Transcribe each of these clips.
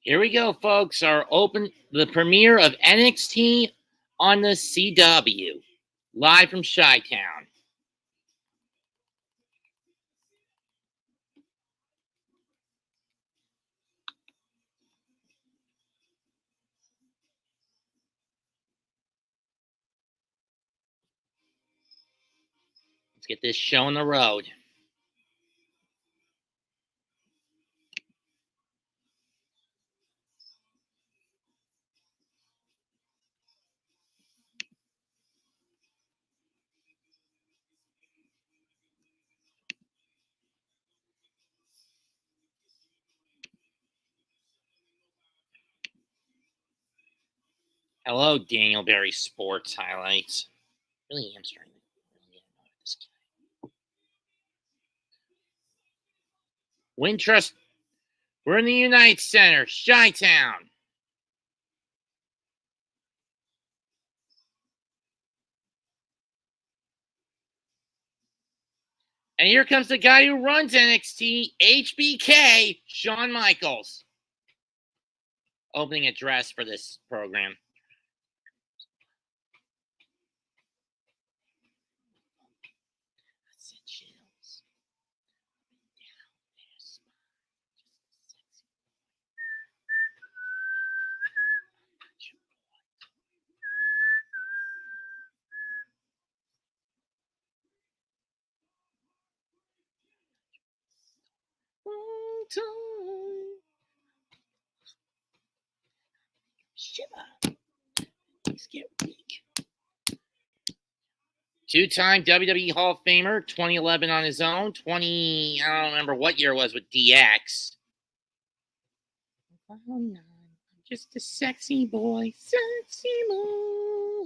Here we go, folks. The premiere of NXT on the CW, live from Chi-Town. Let's get this show on the road. Hello, Daniel Berry Sports Highlights. Really am starting to this guy. Wintrust. We're in the United Center, Chi-Town. And here comes the guy who runs NXT, HBK, Shawn Michaels. Opening address for this program. Shiver. Things get weak. Two-time WWE Hall of Famer, 2011 on his own, I don't remember what year it was with DX. Oh, no, I'm just a sexy boy, sexy boy.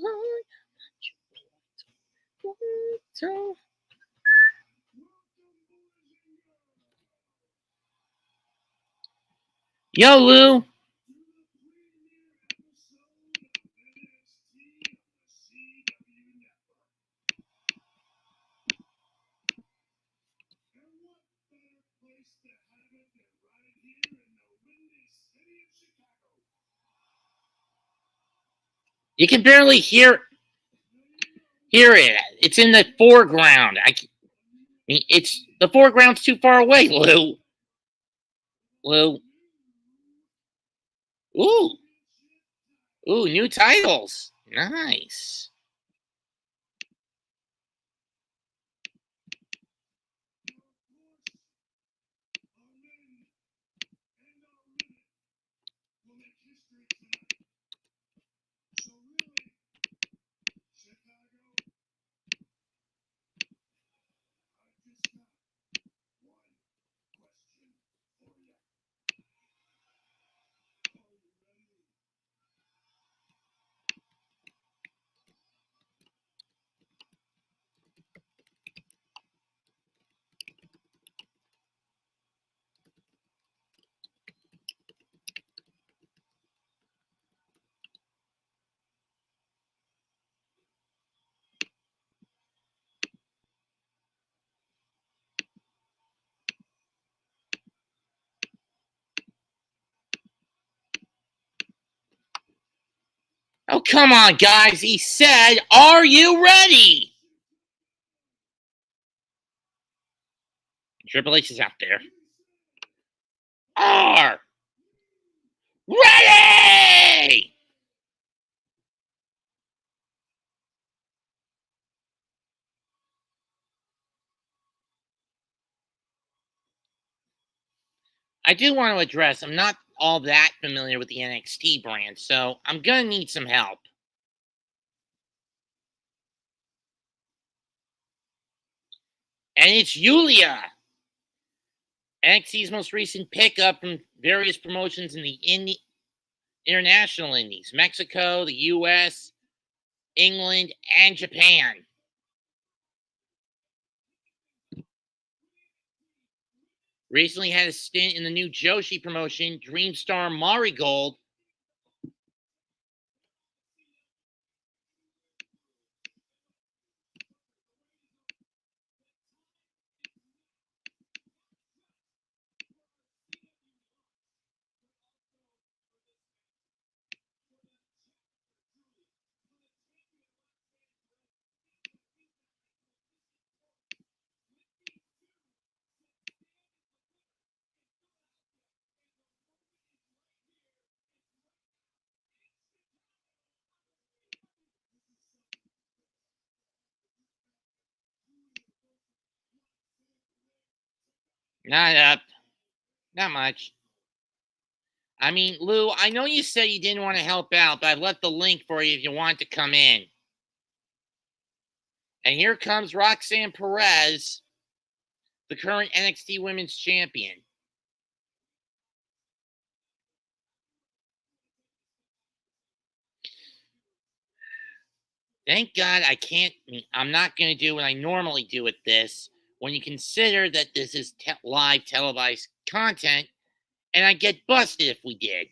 Yo, Lou. You can barely hear it. It's in the foreground. It's the foreground's too far away, Lou. Lou. Ooh, new titles. Nice. Oh, come on, guys. He said, "Are you ready?" Triple H is out there. Are ready! I do want to address, I'm not all that familiar with the NXT brand, so I'm going to need some help. And it's Yulia, NXT's most recent pickup from various promotions in the international indies, Mexico, the US, England, and Japan. Recently had a stint in the new Joshi promotion, Dreamstar Marigold. Not up. Not much. I mean, Lou, I know you said you didn't want to help out, but I've left the link for you if you want to come in. And here comes Roxanne Perez, the current NXT Women's Champion. Thank God I'm not going to do what I normally do with this when you consider that this is live televised content, and I'd get busted if we did.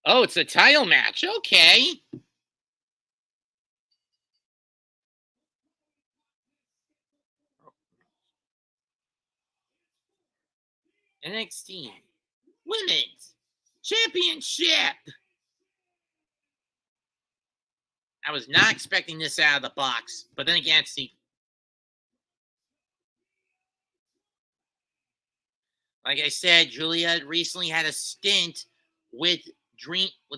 Oh, it's a title match. Okay. NXT Women's Championship. I was not expecting this out of the box, but then again, like I said, Julia recently had a stint with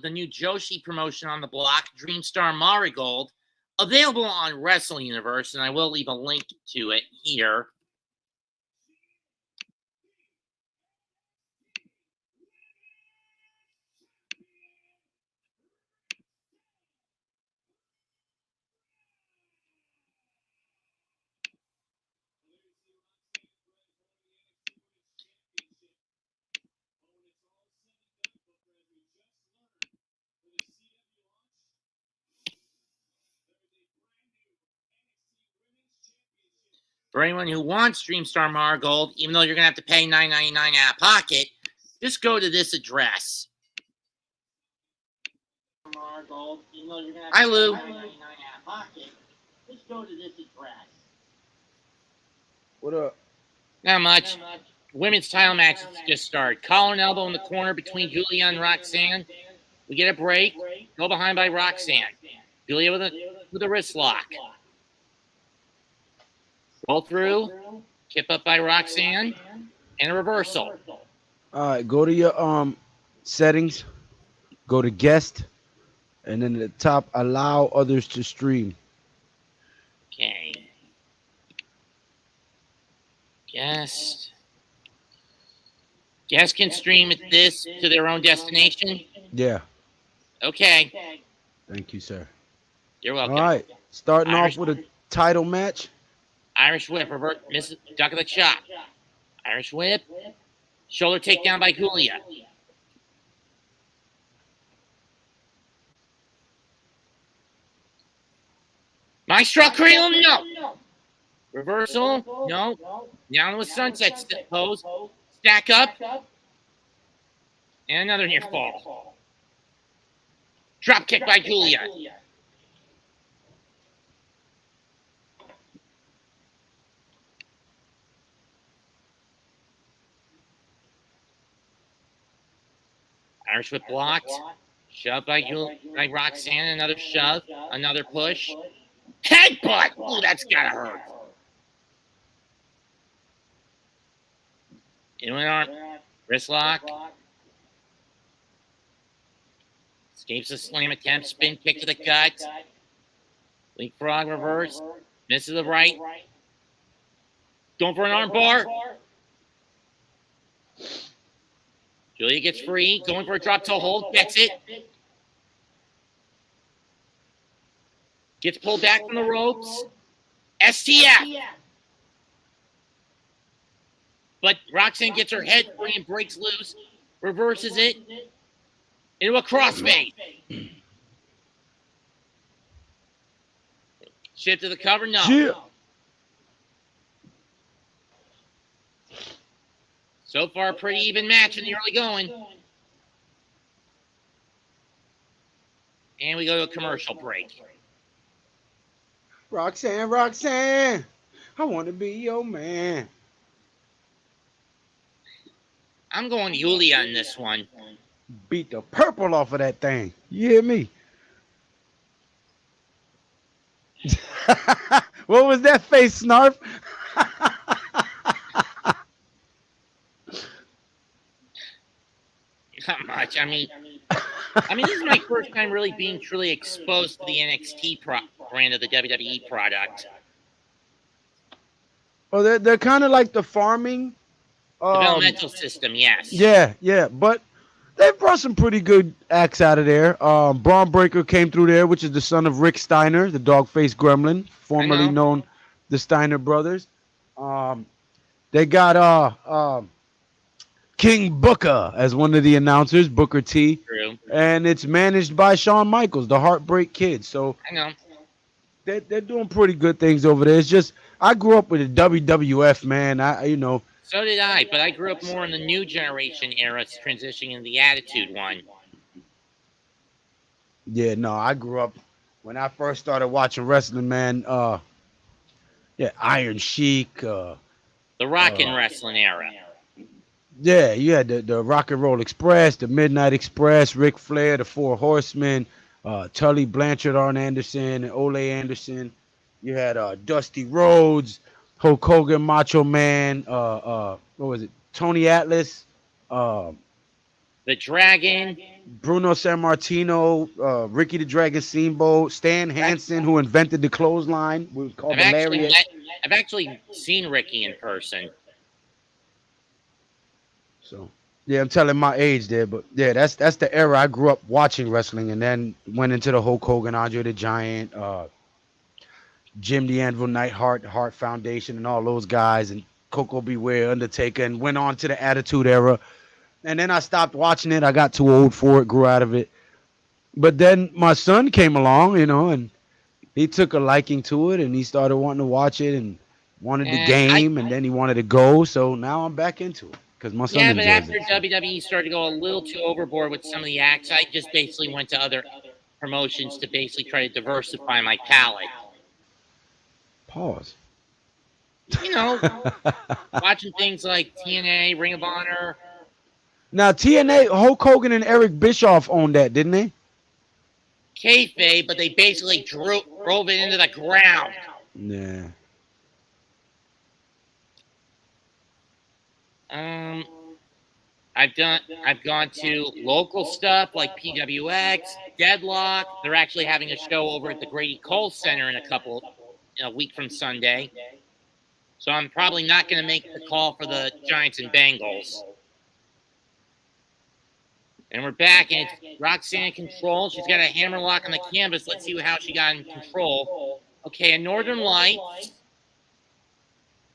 the new Joshi promotion on the block, Dreamstar Marigold, available on Wrestle Universe, and I will leave a link to it here. For anyone who wants Dreamstar Marigold, even though you're going to have to pay $9.99 out of pocket, just go to this address. Hi, Lou. Just go to this address. What up? Not much. Women's title match just started. Collar and elbow in the corner between Julia and Roxanne. We get a break. Go behind by Roxanne. Julia with a wrist lock. Roll through. Kip up by Roxanne. And a reversal. All right, go to your settings. Go to guest. And then at the top, allow others to stream. Okay. Guest. Guests can stream this to their own destination? Yeah. Okay. Thank you, sir. You're welcome. All right. Starting off with a title match. Irish whip, revert, misses, duck of the chop. Irish whip. Shoulder takedown by Julia. Maestro Cradle, no. Reversal, no. Down with sunset pose. Stack up. And another near fall. Drop kick by Julia. Irish whip blocked. Shove by Roxanne. Another shove. Another push. Headbutt! Ooh, that's gotta hurt. Inward arm. Wrist lock. Escapes the slam attempt. Spin kick to the gut. Leapfrog reverse. Misses the right. Going for an arm bar. Julia gets free. Going for a drop toe hold. Gets it. Gets pulled back from the ropes. STF. But Roxanne gets her head free and breaks loose. Reverses it into a crossface. Shift to the cover? No. Yeah. So far, a pretty even match in the early going. And we go to a commercial break. Roxanne. I want to be your man. I'm going Yulia on this one. Beat the purple off of that thing. You hear me? What was that face, Snarf? Not much. I mean, this is my first time really being truly exposed to the NXT brand of the WWE product. Well, they're kind of like the farming. Developmental system, yes. Yeah, but they brought some pretty good acts out of there. Braun Breaker came through there, which is the son of Rick Steiner, the dog-faced gremlin, formerly known the Steiner brothers. They got King Booker as one of the announcers, Booker T. True. And it's managed by Shawn Michaels, the Heartbreak Kid. So I know. they're doing pretty good things over there. It's just I grew up with the WWF, man. So did I, but I grew up more in the new generation era, transitioning in the Attitude one. Yeah, no, I grew up when I first started watching wrestling, man. Iron Sheik. The Rock and Wrestling era. Yeah, you had the Rock and Roll Express, the Midnight Express, Ric Flair, the Four Horsemen, Tully Blanchard, Arn Anderson, and Ole Anderson. You had Dusty Rhodes, Hulk Hogan, Macho Man, what was it? Tony Atlas, the Dragon, Bruno Sammartino, Ricky the Dragon Steamboat, Stan Hansen, who invented the clothesline, was called the Lariat. I've actually seen Ricky in person. So yeah, I'm telling my age there, but yeah, that's the era I grew up watching wrestling, and then went into the Hulk Hogan, Andre the Giant, Jim the Anvil Neidhart, the Hart Foundation, and all those guys, and Coco Beware, Undertaker, and went on to the Attitude Era. And then I stopped watching it. I got too old for it, grew out of it. But then my son came along, and he took a liking to it, and he started wanting to watch it and wanted the game, and then he wanted to go. So now I'm back into it because my son enjoys it. Yeah, but after WWE started to go a little too overboard with some of the acts, I just basically went to other promotions to basically try to diversify my palette. Pause. Watching things like TNA, Ring of Honor. Now, TNA, Hulk Hogan and Eric Bischoff owned that, didn't they? Kayfabe, but they basically drove it into the ground. Yeah. I've gone to local stuff like PWX, Deadlock. They're actually having a show over at the Grady Cole Center in a week from Sunday. So I'm probably not going to make the call for the Giants and Bengals. And we're back, and it's Roxanne in control. She's got a hammerlock on the canvas. Let's see how she got in control. Okay, a Northern Lights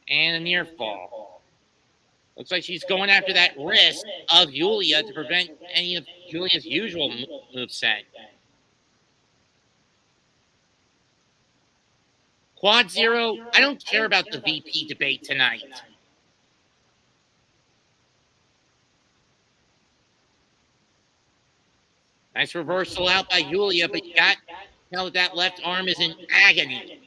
and a near fall. Looks like she's going after that wrist of Yulia to prevent any of Julia's usual moveset. Quad Zero, I don't care about the VP debate tonight. Nice reversal out by Yulia, but you got to tell that left arm is in agony.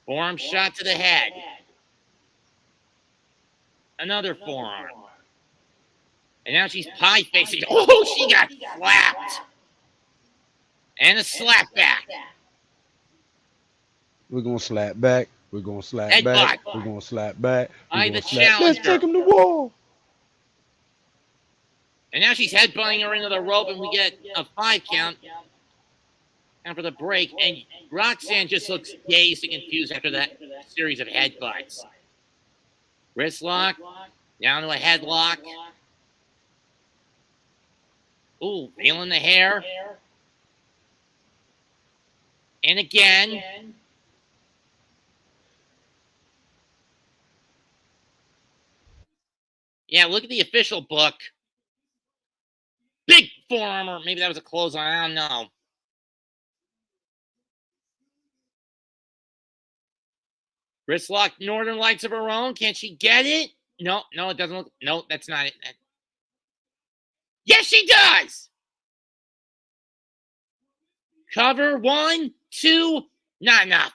Forearm shot to the head. Another forearm. And now she's pie facing. Oh, she got slapped. And a slap back. We're going to slap back. We're going to slap back. We're going to slap back. The challenger. Let's take him to war. And now she's headbutting her into the rope, and we get a 5 count. And for the break, and Roxanne just looks dazed and confused after that series of headbutts. Wrist lock, down to a headlock. Ooh, feeling the hair. And again. Yeah, look at the official book. Big forearm, or maybe that was a clothesline, I don't know. Wrist lock, Northern Lights of her own. Can she get it? No, it doesn't look. No, that's not it. Yes, she does. Cover 1, 2, not enough.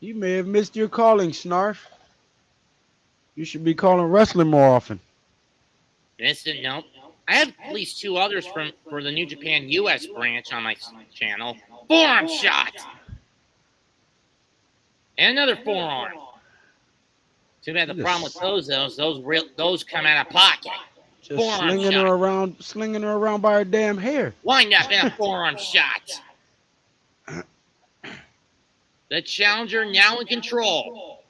You may have missed your calling, Snarf. You should be calling wrestling more often. Missed it? Nope. I have at least 2 others for the New Japan US branch on my channel. Forearm shot. And another forearm. Too bad the problem with those come out of pocket. Just slinging her around by her damn hair. Wind up in a forearm shot. The challenger now in control.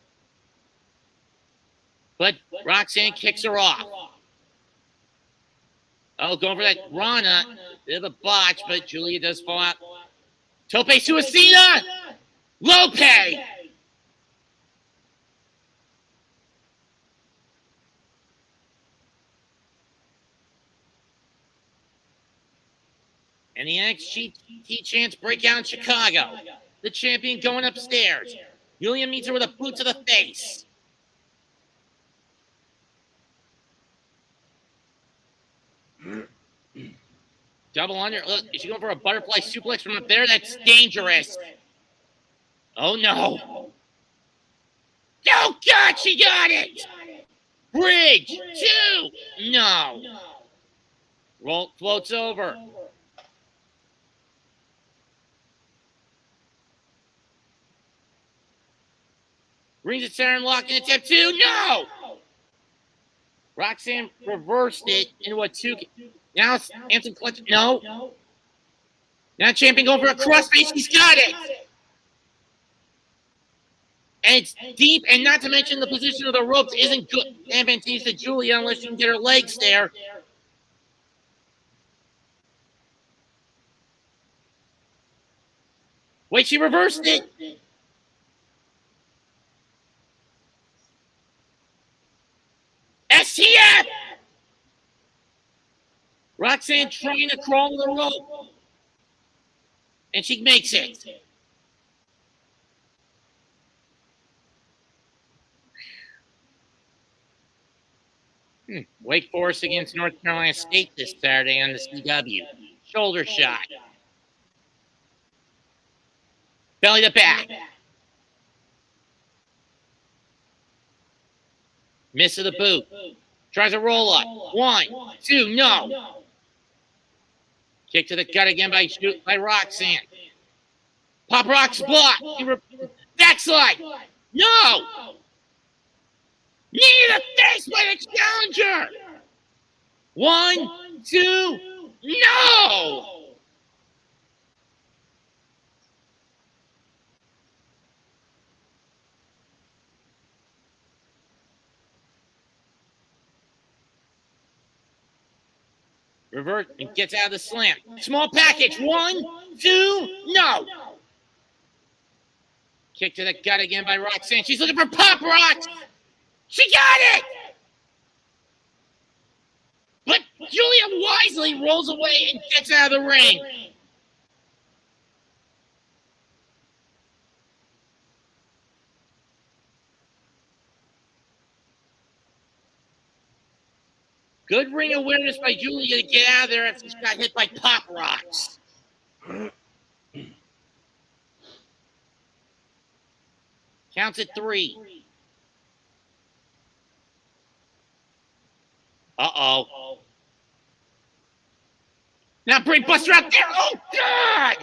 But Roxanne kicks her off. Oh, going for that Rana. Bit of a botch, but Julia does fall out. Tope Suicida! Lope! And the NXT champs break out in Chicago. The champion going upstairs. Julia meets her with a boot to the face. Double under. Look, is she going for a butterfly suplex from up there? That's dangerous. Oh, no. Oh, God, she got it. Bridge. 2. No. Roll floats over. Rings it center and lock in attempt 2. No. Roxanne reversed it into a 2. Now it's Anson clutch. No. Now champion going for a crossface. He's got it. And it's deep, and not to mention the position of the ropes isn't good. Advantageous to Julia unless you can get her legs there. Wait, she reversed it. STF! Roxanne trying to crawl to the rope. And she makes it. Wake Forest against North Carolina State this Saturday on the CW. Shoulder shot. Belly to back. Miss of the boot. Tries a roll up. 1, 2, no. Kick to the gut again by Roxanne. Pop Rock's block. Backslide. No. Knee to the face by the challenger. 1, 2, no. Revert and gets out of the slam. Small package. 1, 2, no. Kick to the gut again by Roxanne. She's looking for Pop Rocks. She got it. But Julia wisely rolls away and gets out of the ring. Good ring awareness by Julia to get out of there after she got hit by Pop Rocks. Counts at 3. Uh-oh. Now bring Buster out there. Oh, God!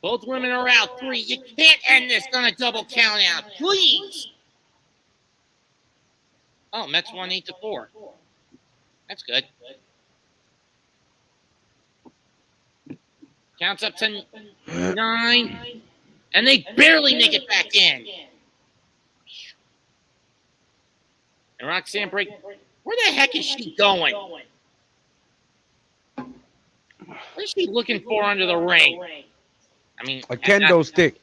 Both women are out. 3. You can't end this on a double count out. Please. Oh, Mets won 8-4. That's good. Counts up to 9. And they barely make it back in. And Roxanne break. Where the heck is she going? What is she looking for under the ring? I mean, a kendo stick.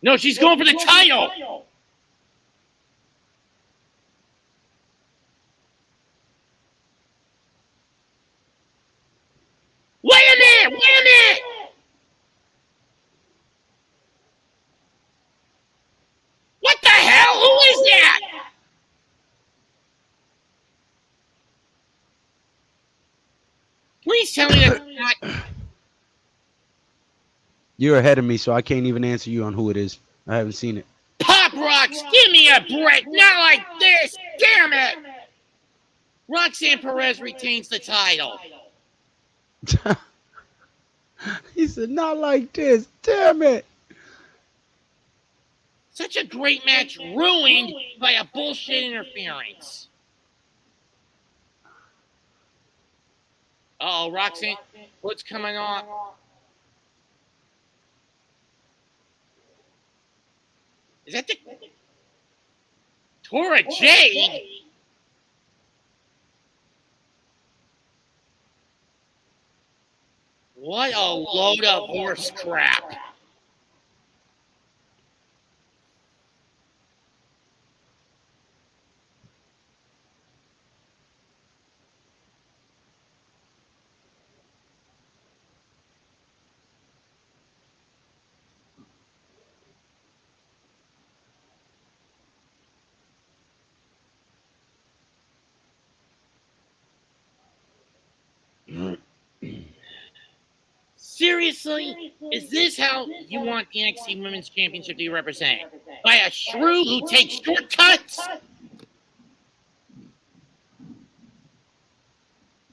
No, she's going for the title. Wait a minute! Please tell me that's not. You're ahead of me, so I can't even answer you on who it is. I haven't seen it. Pop Rocks, give me a break. Not like this. Damn it. Roxanne Perez retains the title. He said, not like this. Damn it. Such a great match ruined by a bullshit interference. Uh-oh, Roxanne, what's coming on? Is that the Tora Jade? What a load of horse crap. Seriously? Is this how you want the NXT Women's Championship to be represented? By a shrew who takes shortcuts?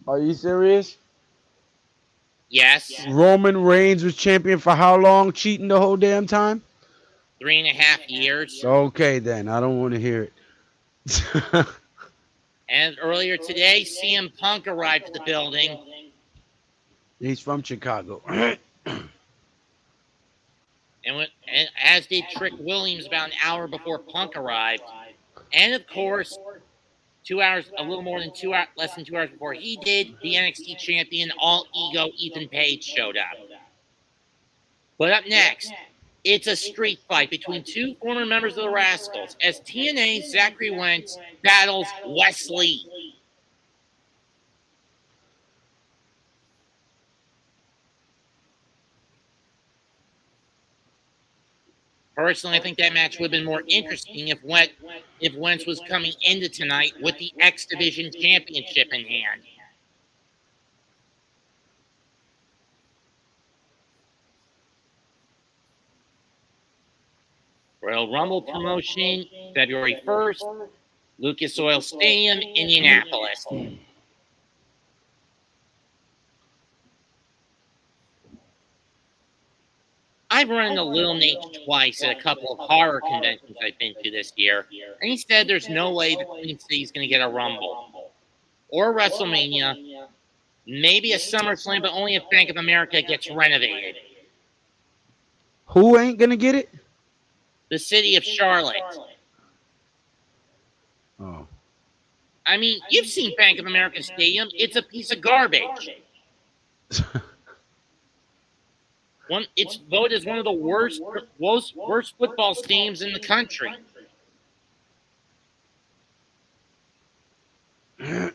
Are you serious? Yes. Roman Reigns was champion for how long? Cheating the whole damn time? 3.5 years. Okay, then. I don't want to hear it. And earlier today, CM Punk arrived at the building. He's from Chicago. And as did Trick Williams about an hour before Punk arrived. And of course, 2 hours, a little more than 2 hours, less than 2 hours before he did, the NXT champion, all ego Ethan Page showed up. But up next, it's a street fight between two former members of the Rascals as TNA's Zachary Wentz battles Wesley. Personally, I think that match would have been more interesting if Wentz was coming into tonight with the X Division Championship in hand. Royal Rumble promotion, February 1st, Lucas Oil Stadium, Indianapolis. I've run into Lil Nate twice at a couple of horror conventions I've been to this year, and he said there's no way the Queen City's going to get a Rumble. Or WrestleMania, maybe a SummerSlam, but only if Bank of America gets renovated. Who ain't going to get it? The city of Charlotte. Oh. I mean, you've seen Bank of America Stadium. It's a piece of garbage. It's voted as one of the worst football stadiums in the country. And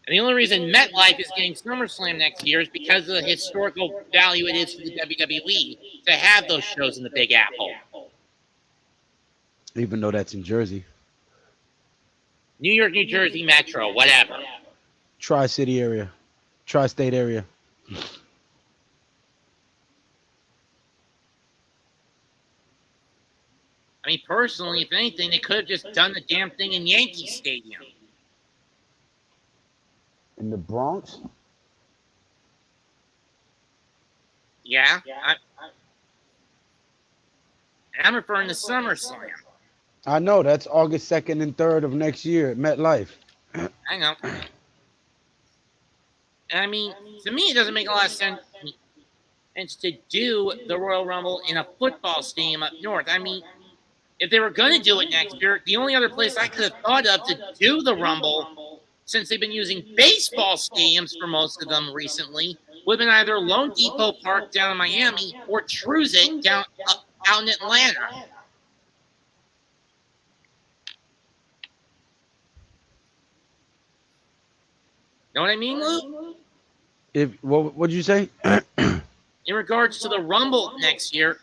the only reason MetLife is getting SummerSlam next year is because of the historical value it is for the WWE to have those shows in the Big Apple. Even though that's in Jersey. New York, New Jersey, Metro, whatever. Tri-City area. Tri-State area. I mean, personally, if anything, they could have just done the damn thing in Yankee Stadium. In the Bronx? Yeah. I'm referring to SummerSlam. I know. That's August 2nd and 3rd of next year at MetLife. I know. I mean, to me, it doesn't make a lot of sense to do the Royal Rumble in a football stadium up north. I mean, if they were going to do it next year, the only other place I could have thought of to do the Rumble, since they've been using baseball stadiums for most of them recently, would have been either Lone Depot Park down in Miami or Truist down out in Atlanta. Know what I mean, Lou? What'd you say? In regards to the Rumble next year,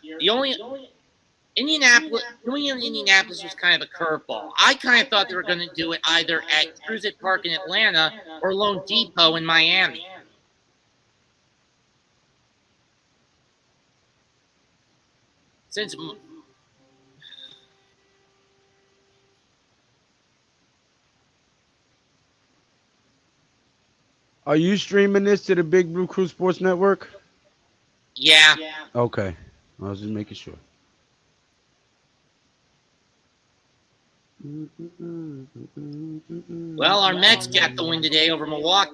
Indianapolis, doing it in Indianapolis was kind of a curveball. I kind of thought they were going to do it either at Cruiset Park in Atlanta or Lone Depot in Miami. Since Are you streaming this to the Big Blue Crew Sports Network? yeah, Okay. I was just making sure. well, our Mets got the win today over Milwaukee.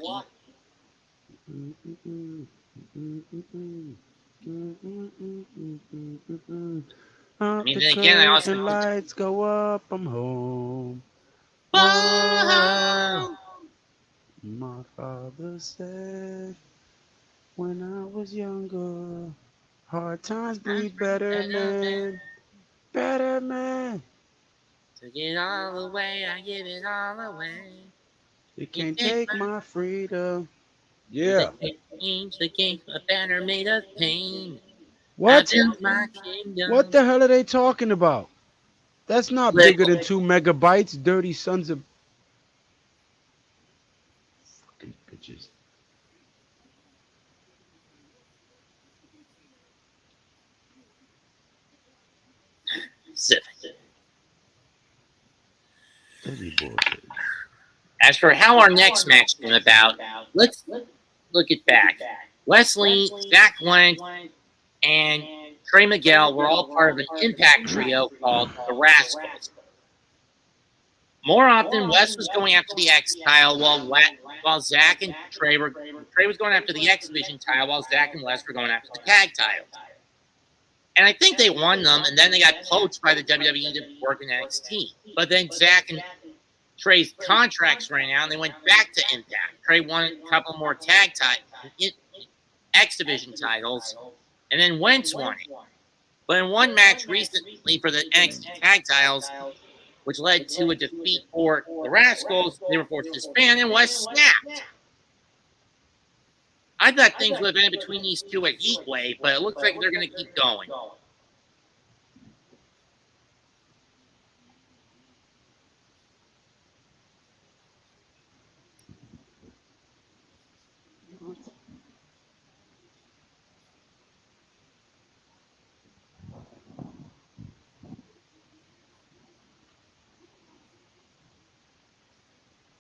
I mean, then again, I also lights go up. I'm home. Whoa! My father said when I was younger, hard times breed better men. Better men. Took it all away, I give it all away. You can't take my freedom. Yeah. Change the game, a banner made of pain. I What? built my What kingdom. the hell are they talking about? That's not bigger than 2 megabytes, dirty sons of fucking bitches. As for how our next match came about, let's look it back. Wesley, Zach Wentz, and Trey Miguel were all part of an impact trio called the Rascals. More often, Wes was going after the X title while Zach and Trey was going after the X Division title while Zach and Wes were going after the tag titles. And I think they won them, and then they got poached by the WWE to work in NXT. But then Zach and Trey's contracts ran out, and they went back to Impact. Trey won a couple more X Division titles, and then Wentz won it. But in one match recently for the NXT tag titles, which led to a defeat for the Rascals, they were forced to disband, and Wes snapped. I thought things would have ended between these two at Heatwave, but it looks like they're going to keep going.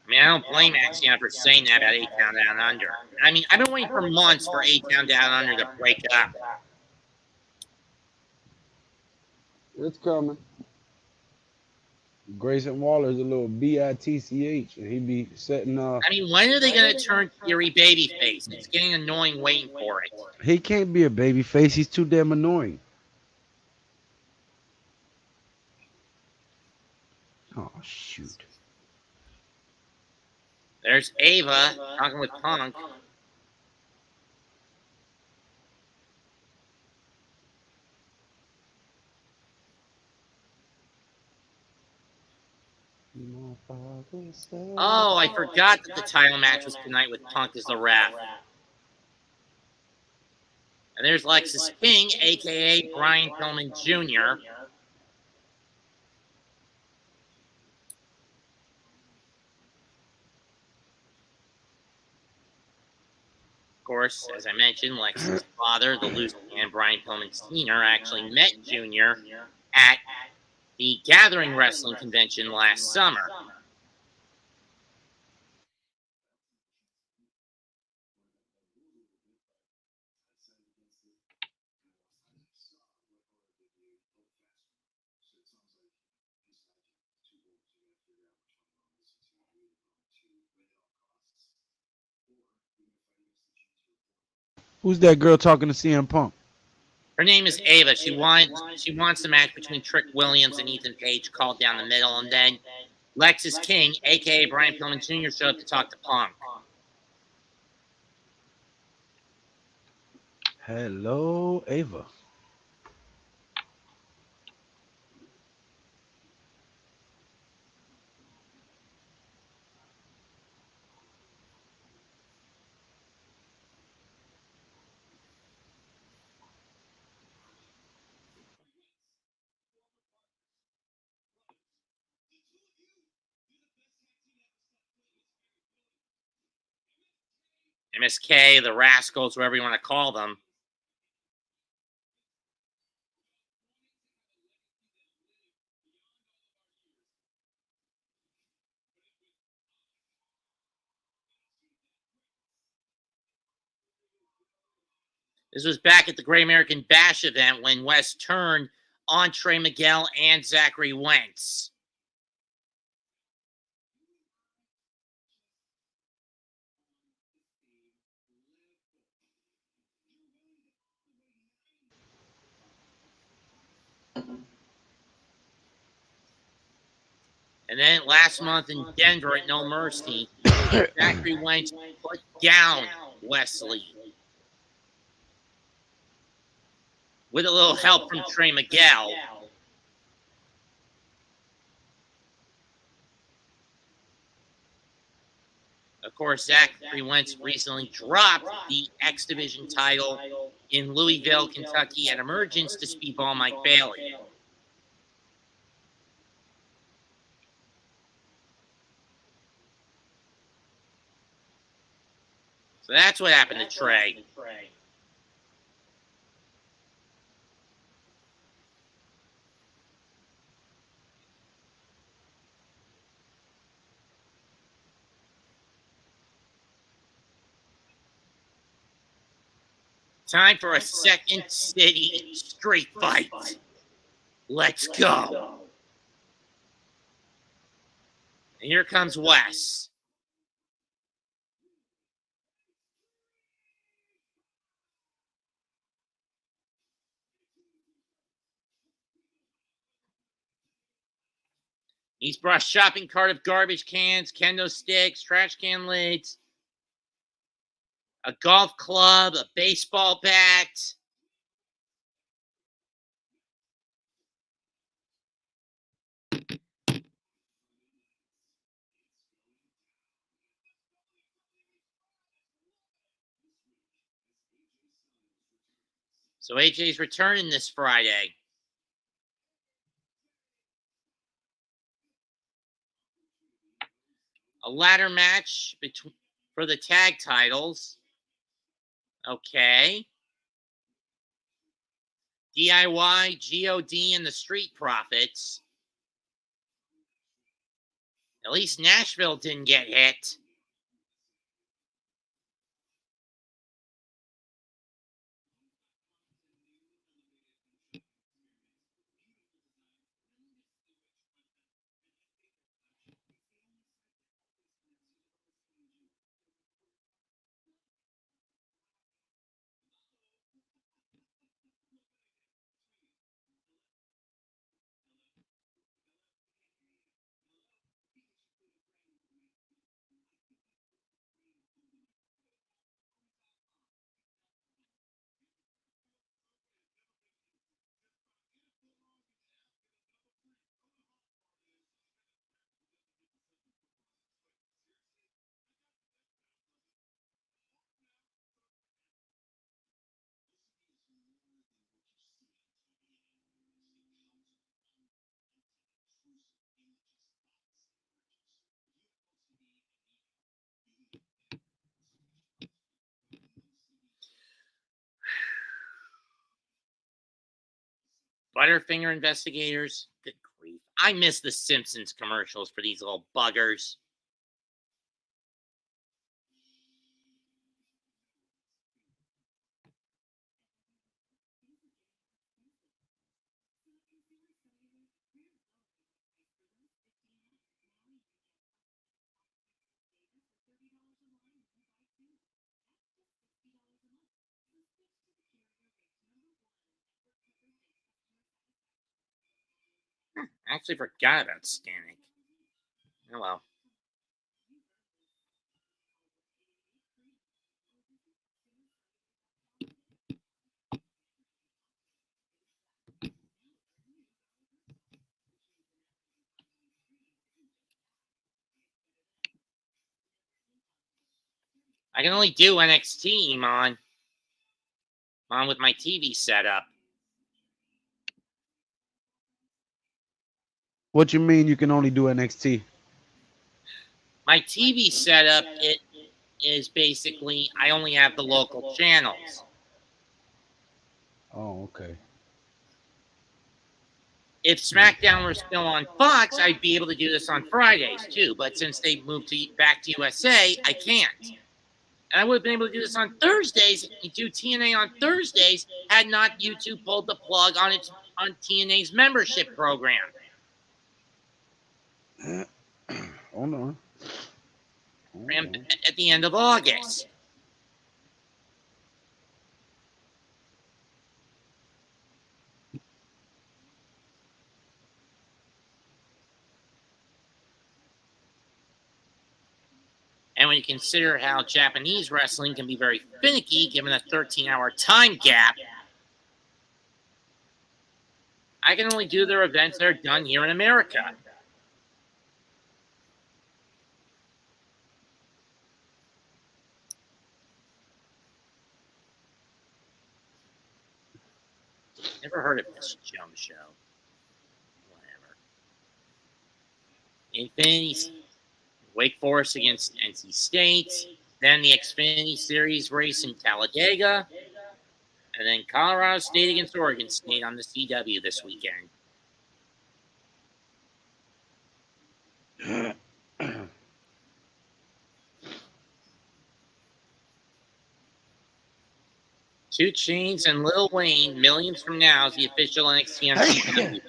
I mean, I don't blame Axiom for saying that about A-Town Down Under. I mean, I've been waiting for months for A-Town Down Under to break up. It's coming. Grayson Waller's a little bitch, and he be setting. I mean, when are they going to turn Theory babyface? It's getting annoying waiting for it. He can't be a babyface. He's too damn annoying. Oh shoot. There's Ava talking with Punk. Oh, I forgot that the title match was tonight with Punk as the ref. And there's Lexus King, a.k.a. Brian Pillman Jr. Of course, as I mentioned, Lexus' father, the loose cannon Brian Pillman Sr., actually met Jr. at the Gathering Wrestling Convention last summer. Who's that girl talking to CM Punk? Her name is Ava. She wants the match between Trick Williams and Ethan Page called down the middle, and then Lexus King, a.k.a. Brian Pillman Jr., showed up to talk to Punk. Hello, Ava. MSK, the Rascals, whatever you want to call them. This was back at the Great American Bash event when West turned on Trey Miguel and Zachary Wentz. And then last month in Denver at No Mercy, Zachary Wentz put down Wesley with a little help from Trey Miguel. Of course, Zachary Wentz recently dropped the X Division title in Louisville, Kentucky at Emergence to Speedball Mike Bailey. So that's what happened to Trey. Time for a Second City street fight. Let's go. And here comes Wes. He's brought a shopping cart of garbage cans, kendo sticks, trash can lids, a golf club, a baseball bat. So AJ's returning this Friday. A ladder match for the tag titles. Okay. DIY, GOD, and the Street Profits. At least Nashville didn't get hit. Butterfinger investigators. Good grief. I miss the Simpsons commercials for these little buggers. I actually forgot about Stanek. Oh well. I can only do NXT, Mon. Mon with my TV setup. What you mean you can only do NXT? My TV setup, is basically I only have the local channels. Oh, okay. If SmackDown were still on Fox, I'd be able to do this on Fridays too. But since they moved back to USA, I can't. And I would have been able to do this on Thursdays. You do TNA on Thursdays had not YouTube pulled the plug on TNA's membership program. Hold on. At the end of August. And when you consider how Japanese wrestling can be very finicky given a 13-hour time gap, I can only do their events that are done here in America. Never heard of this jump show. Whatever. Infinity, Wake Forest against NC State, then the Xfinity Series race in Talladega, and then Colorado State against Oregon State on the CW this weekend. Two Chainz and Lil Wayne, millions from now, is the official NXT on CW.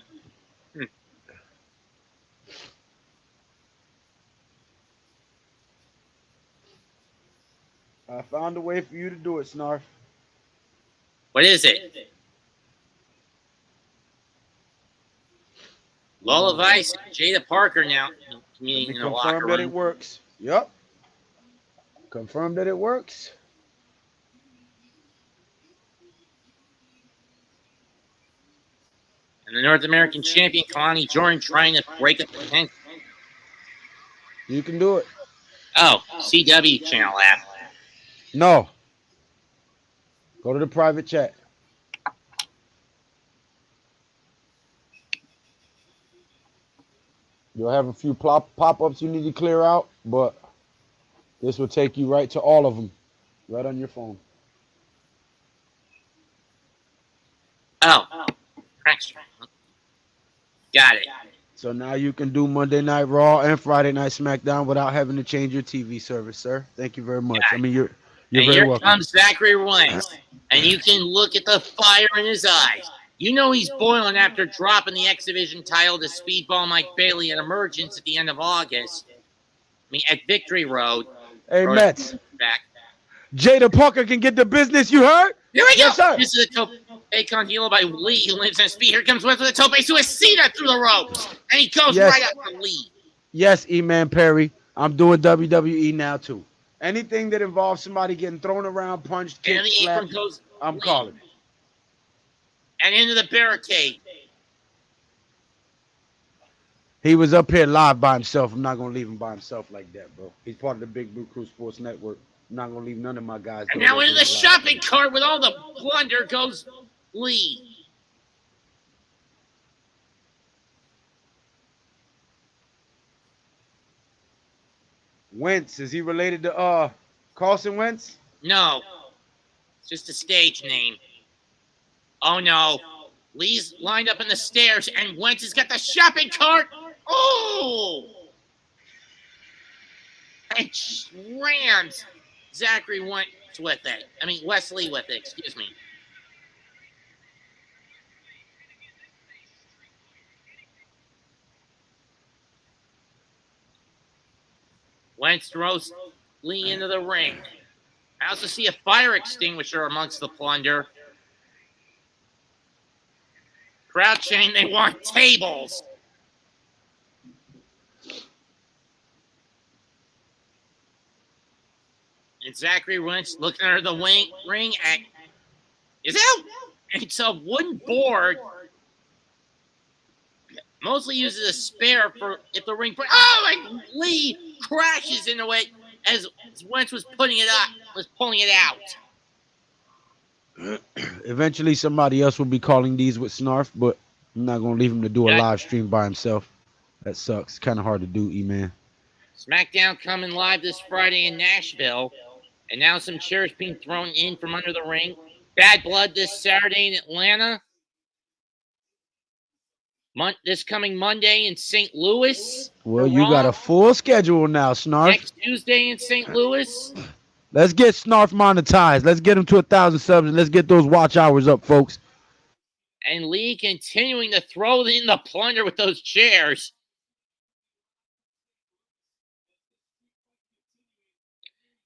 I found a way for you to do it, Snarf. What is it? Lola Vice and Jada Parker now communicating in the locker room. Confirm that it works. Yep. Confirm that it works. And the North American champion, Kalani Jordan, trying to break up the tension. You can do it. Oh, CW channel app. No. Go to the private chat. You'll have a few pop-ups you need to clear out, but this will take you right to all of them, right on your phone. Oh, got it. So now you can do Monday Night Raw and Friday Night SmackDown without having to change your TV service, sir. Thank you very much. I mean, you're very welcome. Here comes Zachary Wentz, and you can look at the fire in his eyes. You know he's boiling after dropping the X Division title to Speedball Mike Bailey at Emergence at the end of August. I mean, at Victory Road. Hey, Mets. Back. Jada Parker can get the business, you heard? Here we yes, go. Sir. This is a tope con hilo by Lee, who lives on his feet. Here comes Wentz with a tope suicida through the ropes. And he goes right up to Lee. Yes, E-Man Perry. I'm doing WWE now, too. Anything that involves somebody getting thrown around, punched, kicked, slapped, I'm calling it. And into the barricade. He was up here live by himself. I'm not going to leave him by himself like that, bro. He's part of the Big Blue Crew Sports Network. I'm not going to leave none of my guys. And now into the shopping cart with all the plunder goes Lee. Wentz, is he related to Carson Wentz? No. It's just a stage name. Oh, no. Lee's lined up in the stairs, and Wentz has got the shopping cart. Oh! And rams Zachary Wentz with it. I mean, Wesley with it, excuse me. Wentz throws Lee into the ring. I also see a fire extinguisher amongst the plunder. Crowd chain, they want tables. And Zachary Wentz looking under the ring is out. It's a wooden board. Mostly uses a spare for if the ring. And Lee crashes into it as Wentz was pulling it out. Eventually, somebody else will be calling these with Snarf, but I'm not gonna leave him to do a live stream by himself. That sucks. Kind of hard to do, E-Man. SmackDown coming live this Friday in Nashville. And now some chairs being thrown in from under the ring. Bad Blood this Saturday in Atlanta. This coming Monday in St. Louis. Well, you got a full schedule now, Snarf. Next Tuesday in St. Louis. Let's get Snarf monetized. Let's get him to 1,000 subs, and let's get those watch hours up, folks. And Lee continuing to throw in the plunder with those chairs.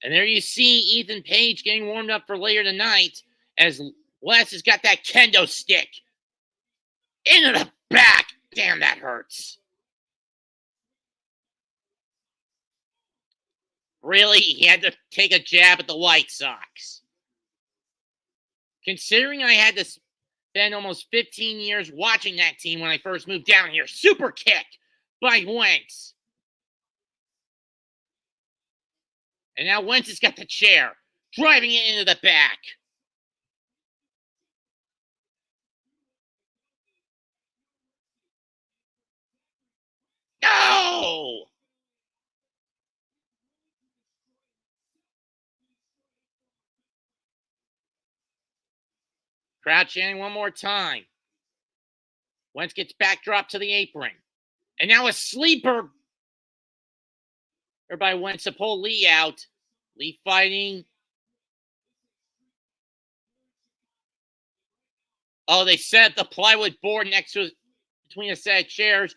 And there you see Ethan Page getting warmed up for later tonight as Wes has got that kendo stick into the back. Damn, that hurts. Really, he had to take a jab at the White Sox. Considering I had to spend almost 15 years watching that team when I first moved down here. Super kick by Wentz. And now Wentz has got the chair, driving it into the back. No! Crowd chanting one more time. Wentz gets backdrop to the apron. And now a sleeper by Wentz to pull Lee out. Lee fighting. Oh, they set the plywood board next to between a set of chairs.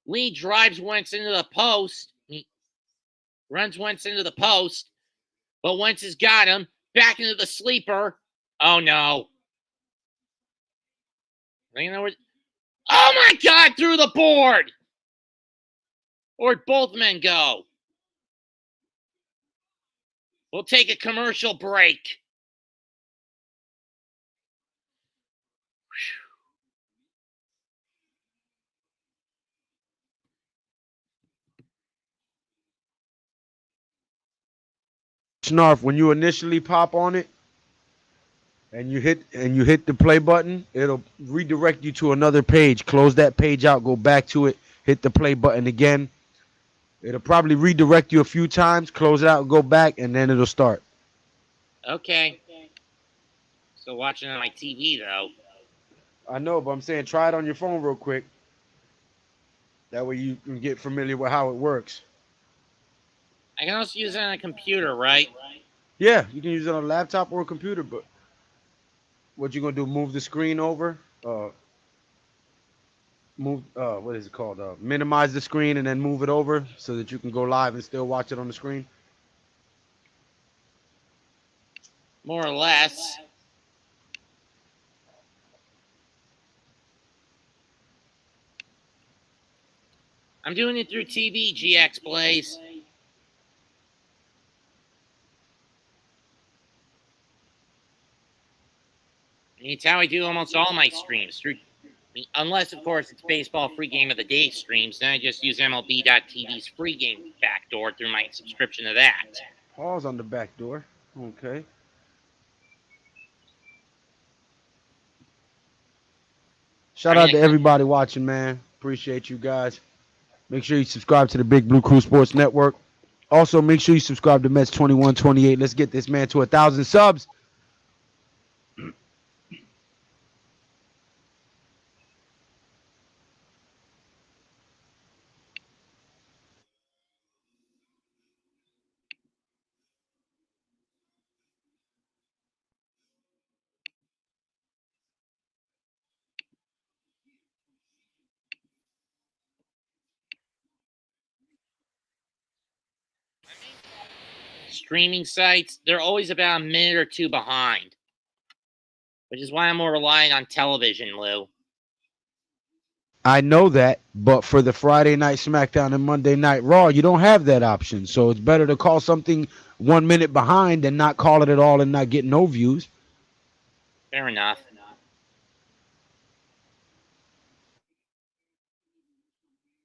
Lee drives Wentz into the post. He runs Wentz into the post. But Wentz has got him. Back into the sleeper. Oh, no. Oh, my God, through the board. Where'd both men go? We'll take a commercial break. Snarf, when you initially pop on it and you hit the play button, it'll redirect you to another page. Close that page out, go back to it, hit the play button again. It'll probably redirect you a few times, close it out, go back, and then it'll start. Okay. Still watching on my TV, though. I know, but I'm saying try it on your phone real quick. That way you can get familiar with how it works. I can also use it on a computer, right? Yeah, you can use it on a laptop or a computer, but what you going to do, move the screen over? What is it called? Minimize the screen and then move it over so that you can go live and still watch it on the screen? More or less. I'm doing it through TV, GX Blaze. It's how I do almost all my streams. Unless, of course, it's baseball free game of the day streams. Then I just use MLB.TV's free game backdoor through my subscription to that. Pause on the back door. Okay. Shout out to everybody watching, man. Appreciate you guys. Make sure you subscribe to the Big Blue Crew Sports Network. Also, make sure you subscribe to Mets 2128. Let's get this man to 1,000 subs. Streaming sites, they're always about a minute or two behind, which is why I'm more reliant on television, Lou. I know that, but for the Friday Night SmackDown and Monday Night Raw, you don't have that option. So it's better to call something 1 minute behind than not call it at all and not get no views. Fair enough.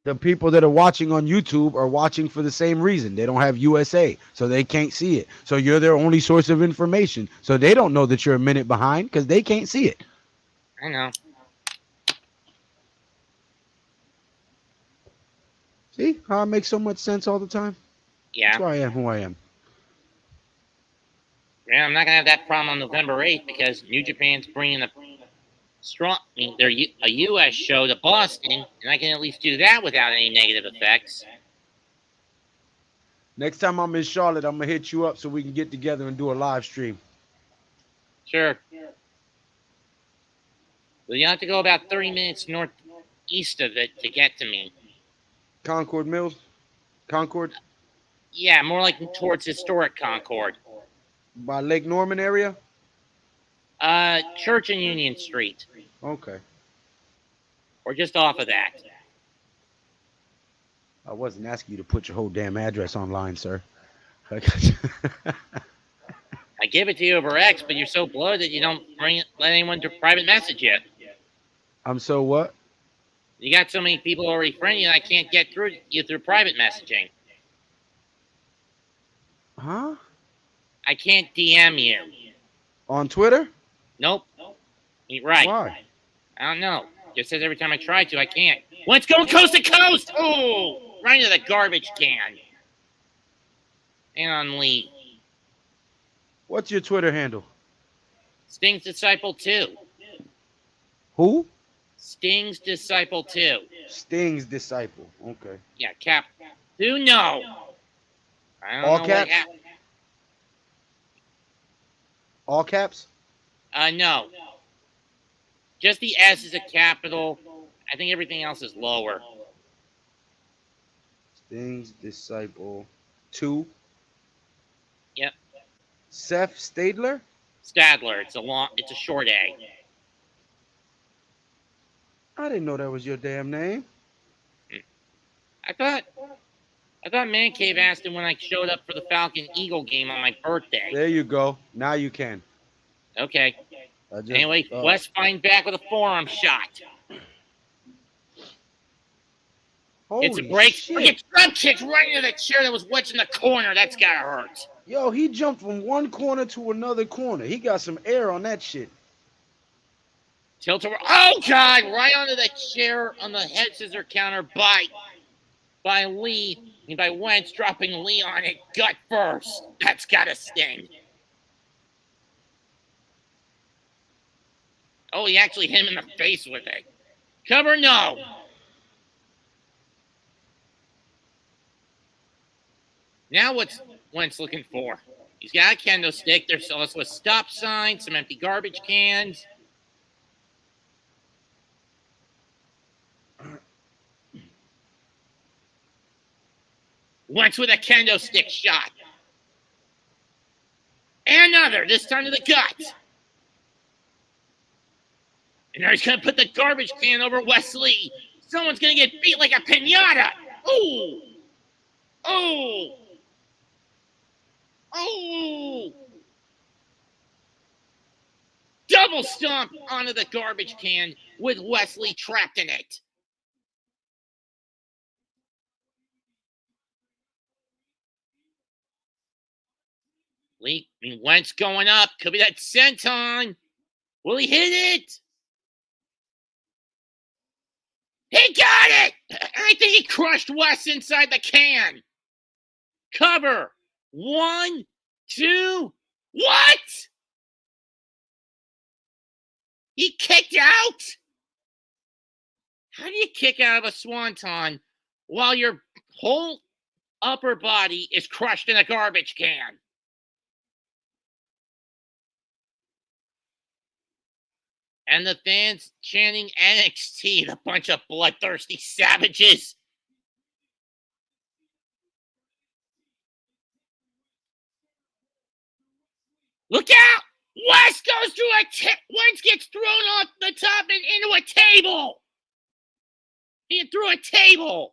The people that are watching on YouTube are watching for the same reason. They don't have USA, so they can't see it. So you're their only source of information. So they don't know that you're a minute behind because they can't see it. I know. See how I make so much sense all the time? Yeah. That's why I am who I am. Yeah, I'm not going to have that problem on November 8th because New Japan's bringing a U.S. show to Boston, and I can at least do that without any negative effects. Next time I'm in Charlotte, I'm gonna hit you up so we can get together and do a live stream. Sure. But you have to go about 30 minutes northeast of it to get to me. Concord Mills? Concord? Yeah, more like towards historic Concord. By Lake Norman area? Church and Union Street. Okay. Or just off of that. I wasn't asking you to put your whole damn address online, sir. I give it to you over X, but you're so bloated you don't let anyone to private message you. I'm so what? You got so many people already friendly you, I can't get through you through private messaging. Huh? I can't DM you. On Twitter? Nope. You're right. Why? I don't know. Just says every time I try to, I can't. Let's go coast to coast! Oh! Right into the garbage can. And on Lee. What's your Twitter handle? Sting's Disciple 2. Who? Sting's Disciple 2. Sting's Disciple. Okay. Yeah, Cap. Who know? I don't All know caps? what All caps? no. Just the S is a capital. I think everything else is lower. Sting's Disciple 2. Yep. Seth Stadler? Stadler. It's a short A. I didn't know that was your damn name. I thought Man Cave asked him when I showed up for the Falcon Eagle game on my birthday. There you go. Now you can. Okay. Anyway, Wes Fine back with a forearm shot. It's a break. Shit. He gets drop kicked right into the chair that was wedged in the corner. That's gotta hurt. Yo, he jumped from one corner to another corner. He got some air on that shit. Tilt over. Oh God! Right onto the chair on the head scissor counter by Lee. And by Wentz dropping Lee on it gut first. That's gotta sting. Oh, he actually hit him in the face with it. Cover, no. Now what's Wentz looking for? He's got a kendo stick. There's also a stop sign, some empty garbage cans. Wentz with a kendo stick shot. And another, this time to the gut. And now he's going to put the garbage can over Wesley. Someone's going to get beat like a piñata. Ooh. Oh. Oh. Double stomp onto the garbage can with Wesley trapped in it. Wentz going up. Could be that senton. Will he hit it? He got it! I think he crushed Wes inside the can. Cover. 1, 2. What? He kicked out? How do you kick out of a swanton while your whole upper body is crushed in a garbage can? And the fans chanting NXT, the bunch of bloodthirsty savages. Look out! Wes goes through Wentz gets thrown off the top and into a table. He threw a table.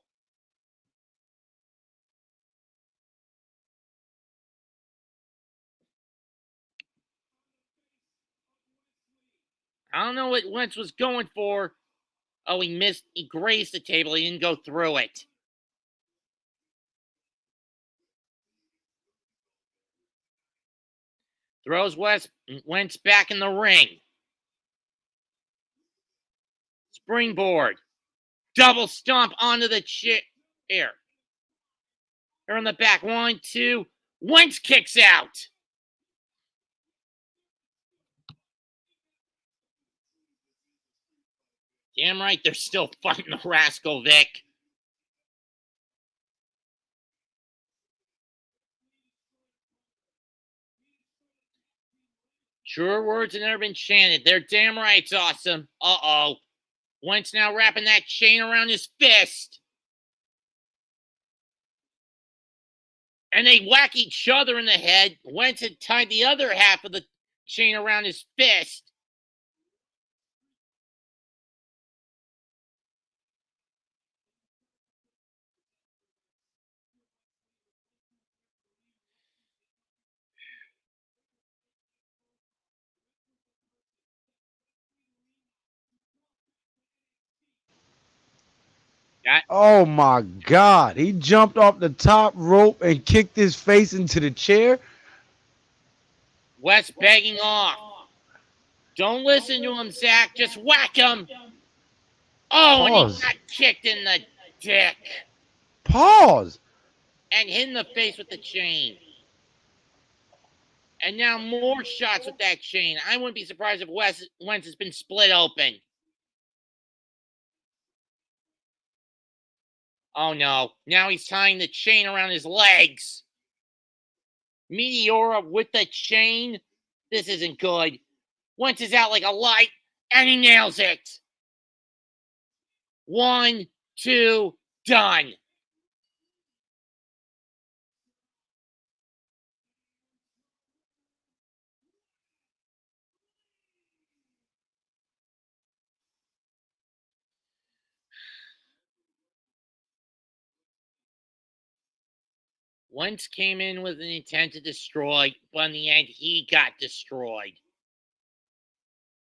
I don't know what Wentz was going for. Oh, he missed. He grazed the table. He didn't go through it. Throws Wentz back in the ring. Springboard. Double stomp onto the chair. Here. They're on the back. 1, 2. Wentz kicks out. Damn right, they're still fighting the rascal Vic. Truer words have never been chanted. They're damn right it's awesome. Uh-oh. Wentz now wrapping that chain around his fist. And they whack each other in the head. Wentz had tied the other half of the chain around his fist. Oh my God. He jumped off the top rope and kicked his face into the chair. Wes begging off. Don't listen to him, Zach. Just whack him. Oh, and he got kicked in the dick. Pause. And hit in the face with the chain. And now more shots with that chain. I wouldn't be surprised if Wentz has been split open. Oh no. Now he's tying the chain around his legs. Meteora with the chain. This isn't good. Wentz is out like a light, and he nails it. 1, 2, done. Wentz came in with an intent to destroy, but in the end, he got destroyed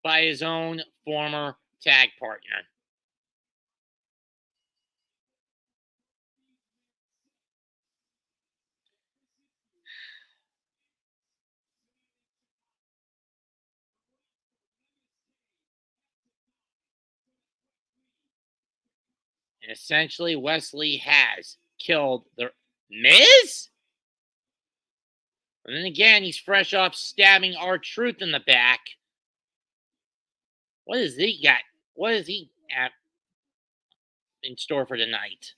by his own former tag partner. And essentially, Wesley has killed the Miz? And then again, he's fresh off stabbing R-Truth in the back. What has he got? What does he have in store for tonight?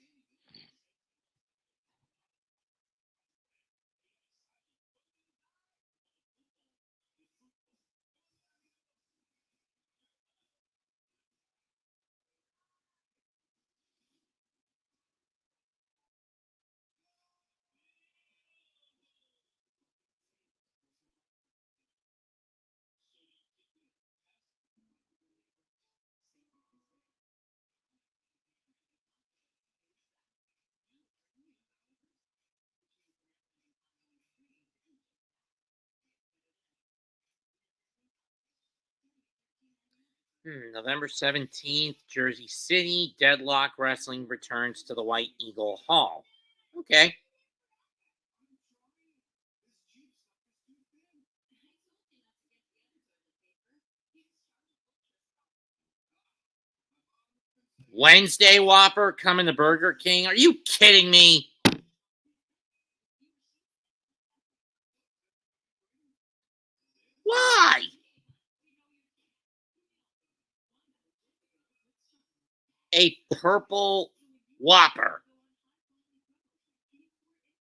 November 17th, Jersey City, Deadlock Wrestling returns to the White Eagle Hall. Okay. Wednesday Whopper coming to Burger King. Are you kidding me? Why? A purple Whopper.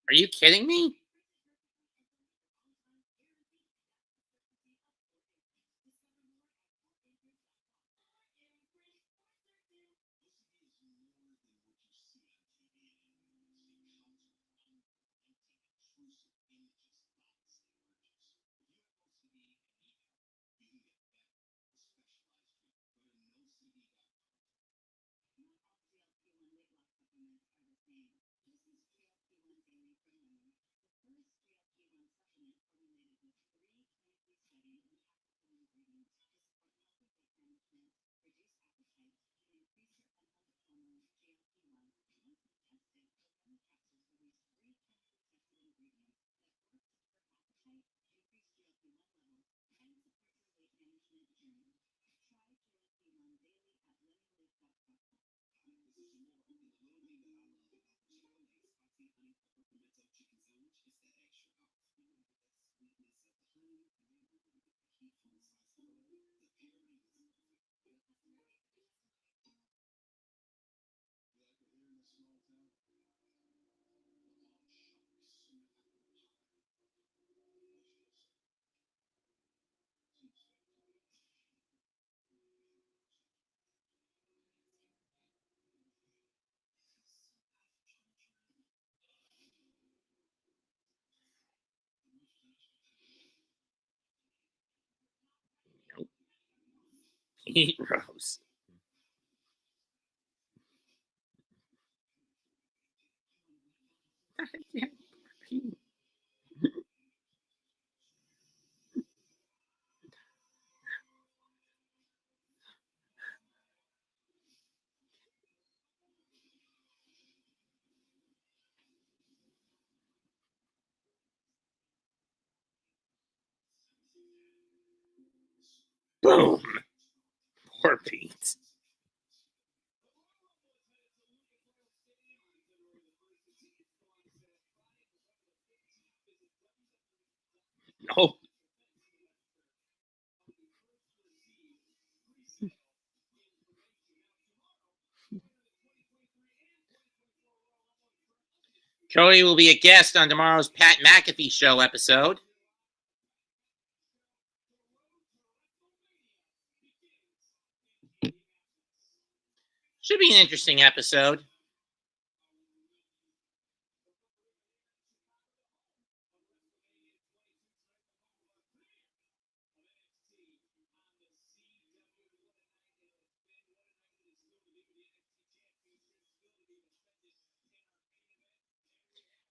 Are you kidding me? Pete Rose. Boom. Poor Pete. Nope. Cody will be a guest on tomorrow's Pat McAfee Show episode. Should be an interesting episode.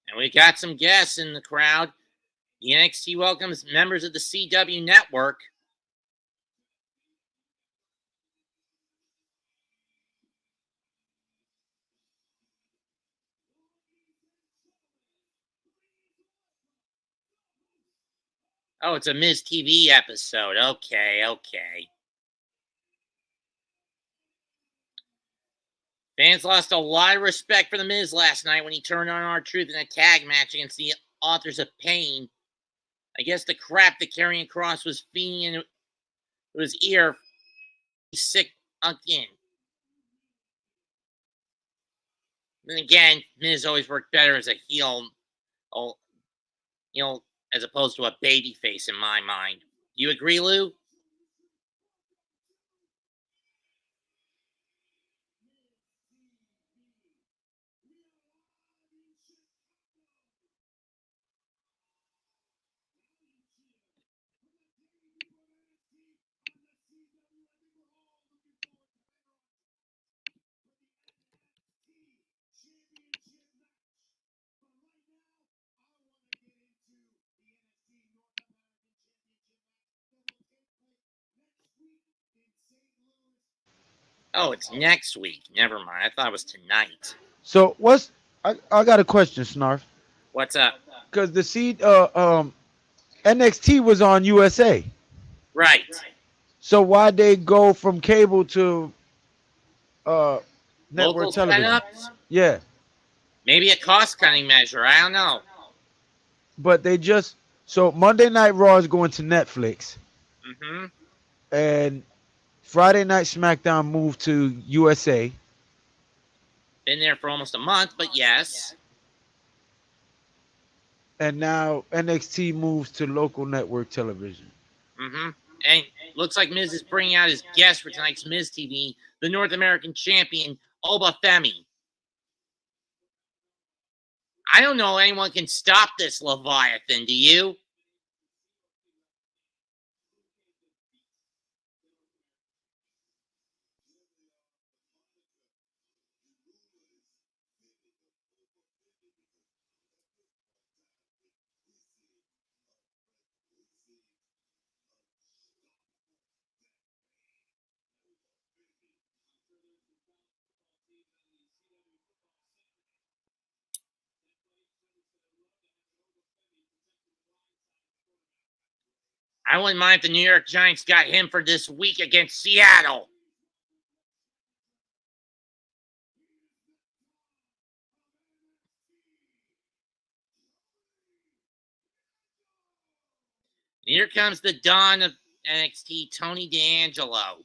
And we got some guests in the crowd. The NXT welcomes members of the CW network. Oh, it's a Miz TV episode. Okay. Fans lost a lot of respect for The Miz last night when he turned on R-Truth in a tag match against the Authors of Pain. I guess the crap that Karrion Kross was feeding into his ear, he's sick again. Then again, Miz always worked better as a heel, as opposed to a babyface in my mind. You agree, Lou? Oh, it's next week. Never mind. I thought it was tonight. So I got a question, Snarf. What's up? Because the NXT was on USA. Right. So why they go from cable to network Local television? setups? Yeah. Maybe a cost-cutting measure. I don't know. But they just Monday Night Raw is going to Netflix. Mm-hmm. And Friday Night SmackDown moved to USA. Been there for almost a month, but yes. And now NXT moves to local network television. Mm-hmm. And looks like Miz is bringing out his guest for tonight's Miz TV, the North American champion, Oba Femi. I don't know anyone can stop this Leviathan, do you? I wouldn't mind if the New York Giants got him for this week against Seattle. Here comes the dawn of NXT, Tony D'Angelo.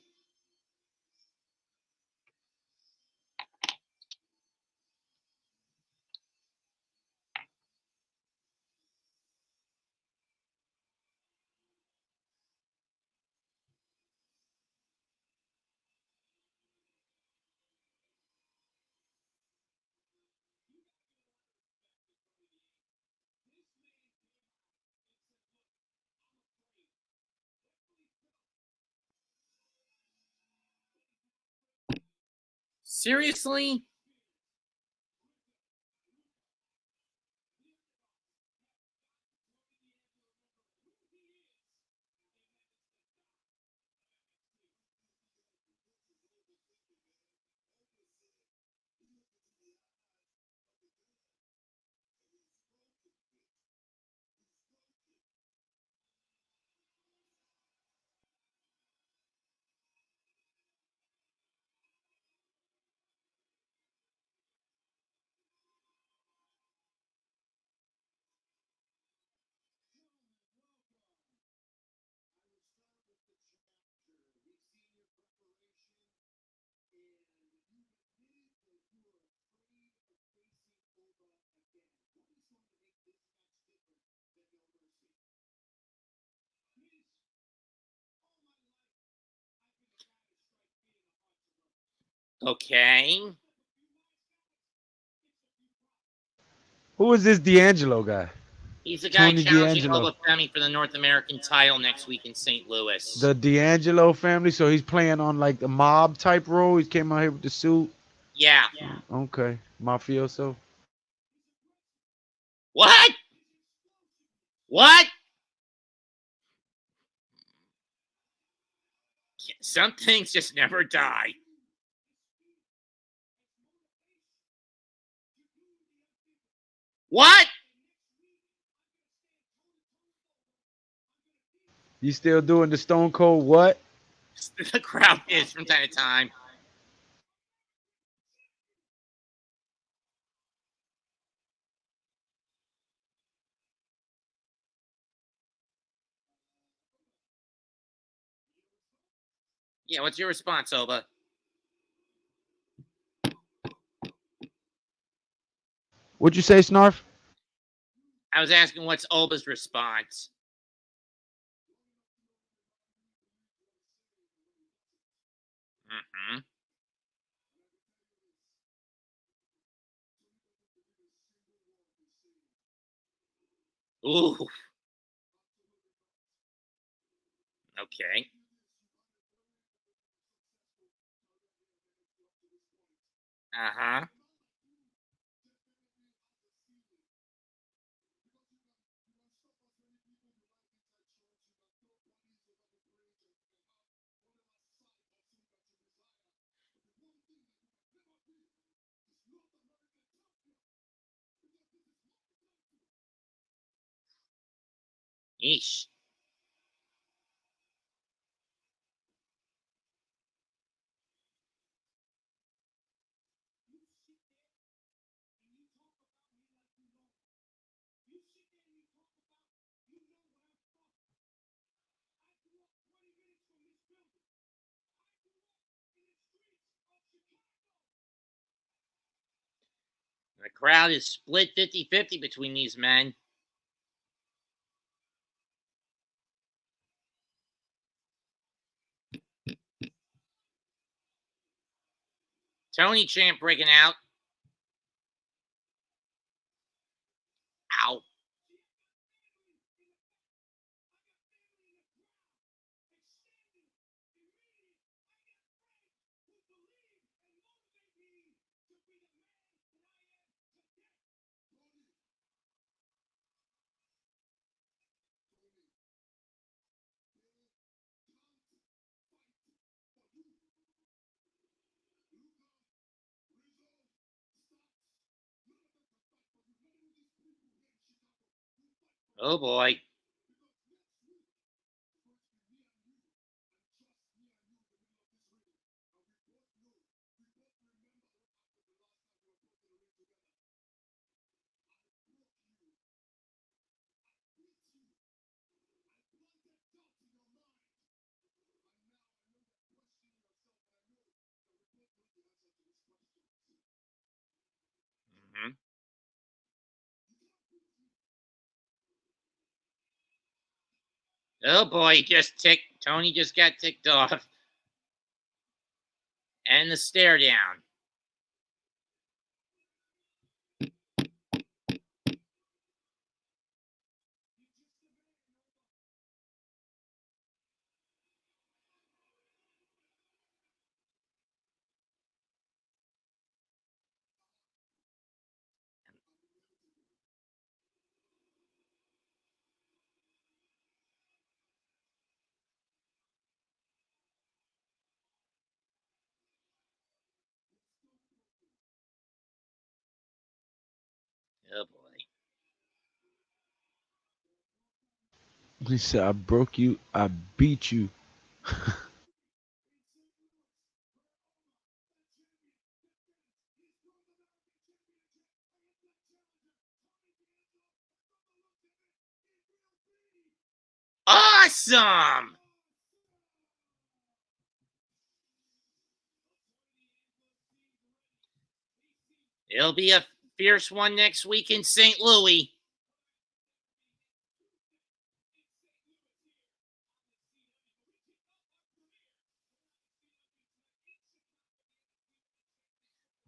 Seriously? Okay. Who is this D'Angelo guy? He's the guy Tony challenging D'Angelo. Oba Femi for the North American title next week in St. Louis. The D'Angelo family. So he's playing on like the mob type role. He came out here with the suit. Yeah. Okay. Mafioso. What? What? Some things just never die. What? You still doing the Stone Cold what? The crowd is from time to time. Yeah, what's your response, Oba? What'd you say, Snarf? I was asking what's Oba's response. Mm-hmm. Ooh. Okay. Uh-huh. Yeesh. The crowd is split 50-50 between these men. Tony Champ breaking out. Ow. Oh boy. Oh boy, Tony just got ticked off. And the stare down. Oh boy. He said, I broke you, I beat you. Awesome! It'll be a fierce one next week in St. Louis.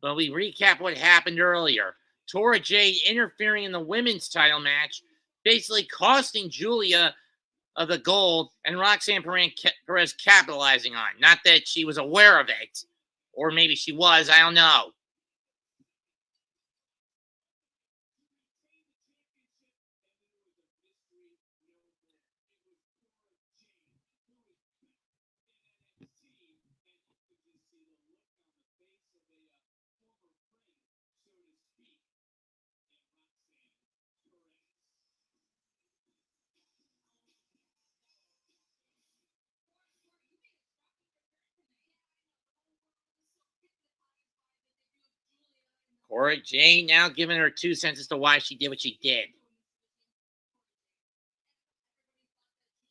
But we recap what happened earlier. Tora Jade interfering in the women's title match, basically costing Julia of the gold, and Roxanne Perez capitalizing on it. Not that she was aware of it, or maybe she was, I don't know. Cora Jade now giving her 2 cents as to why she did what she did.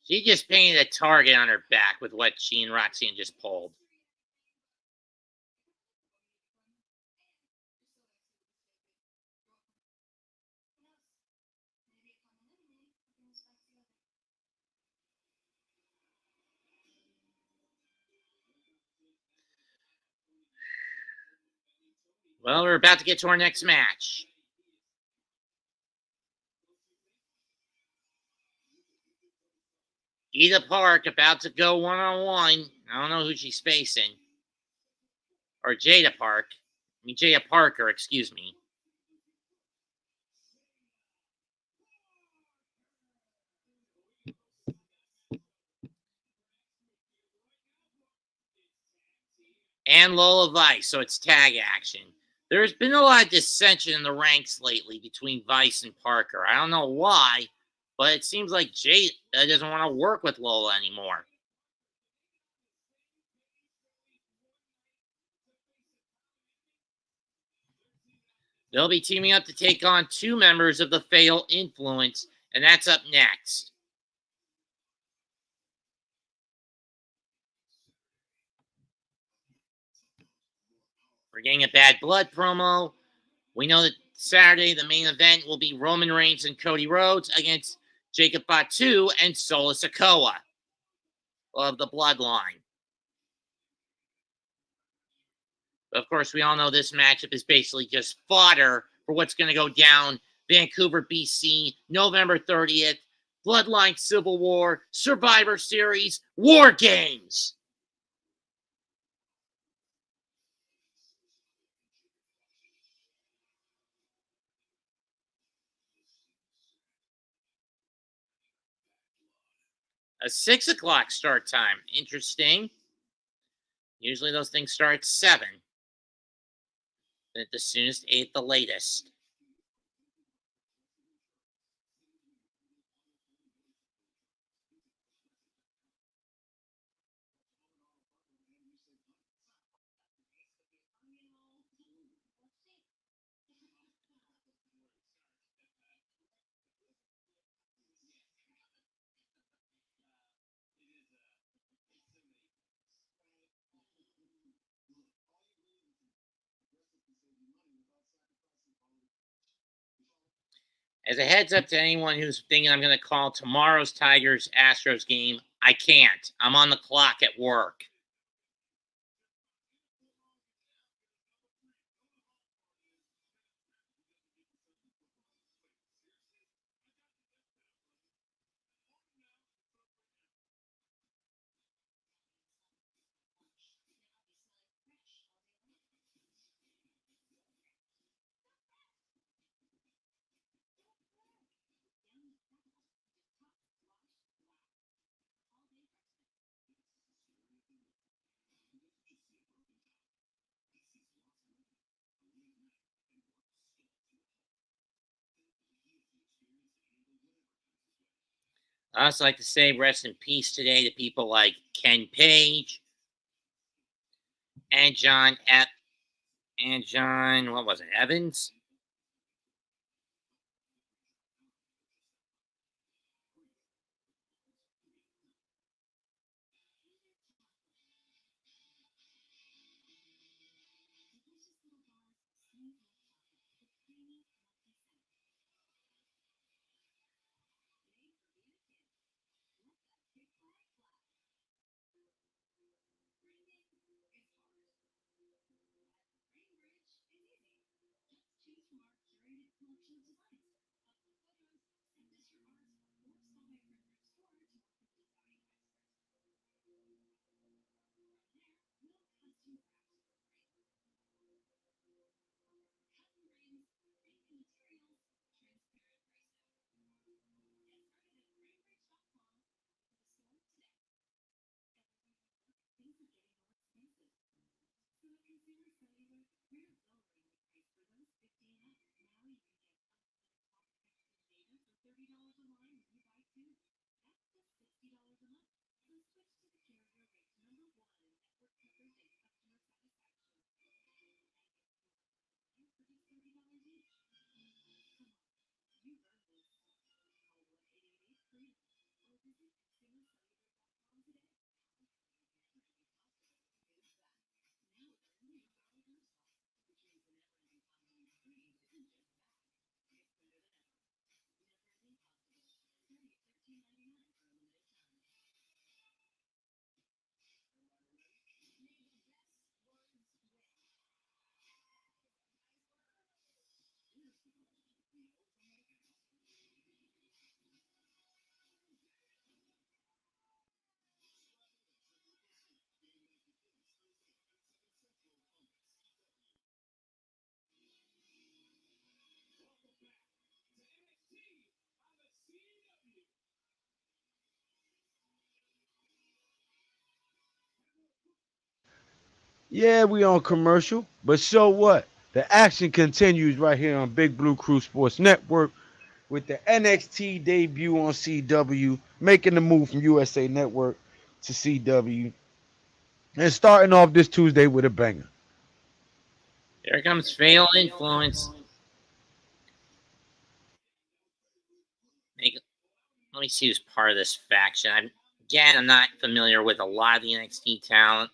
She just painted a target on her back with what she and Roxanne just pulled. Well, we're about to get to our next match. Eda Park about to go one-on-one. I don't know who she's facing. Or Jada Parker, excuse me. And Lola Vice, so it's tag action. There's been a lot of dissension in the ranks lately between Vice and Parker. I don't know why, but it seems like Jada doesn't want to work with Lola anymore. They'll be teaming up to take on 2 members of the Fatal Influence, and that's up next. We're getting a Bad Blood promo. We know that Saturday the main event will be Roman Reigns and Cody Rhodes against Jacob Fatu and Solo Sikoa of the Bloodline. Of course, we all know this matchup is basically just fodder for what's going to go down Vancouver, BC, November 30th. Bloodline Civil War, Survivor Series, War Games. A 6 o'clock start time. Interesting. Usually those things start at 7. At the soonest, 8 the latest. As a heads up to anyone who's thinking I'm going to call tomorrow's Tigers-Astros game, I can't. I'm on the clock at work. I also like to say rest in peace today to people like Ken Page and John what was it, Evans? Yeah, we on commercial, but so what? The action continues right here on Big Blue Crew Sports Network with the NXT debut on CW, making the move from USA Network to CW, and starting off this Tuesday with a banger. Here comes Fatal Influence. Let me see who's part of this faction. I'm not familiar with a lot of the NXT talent.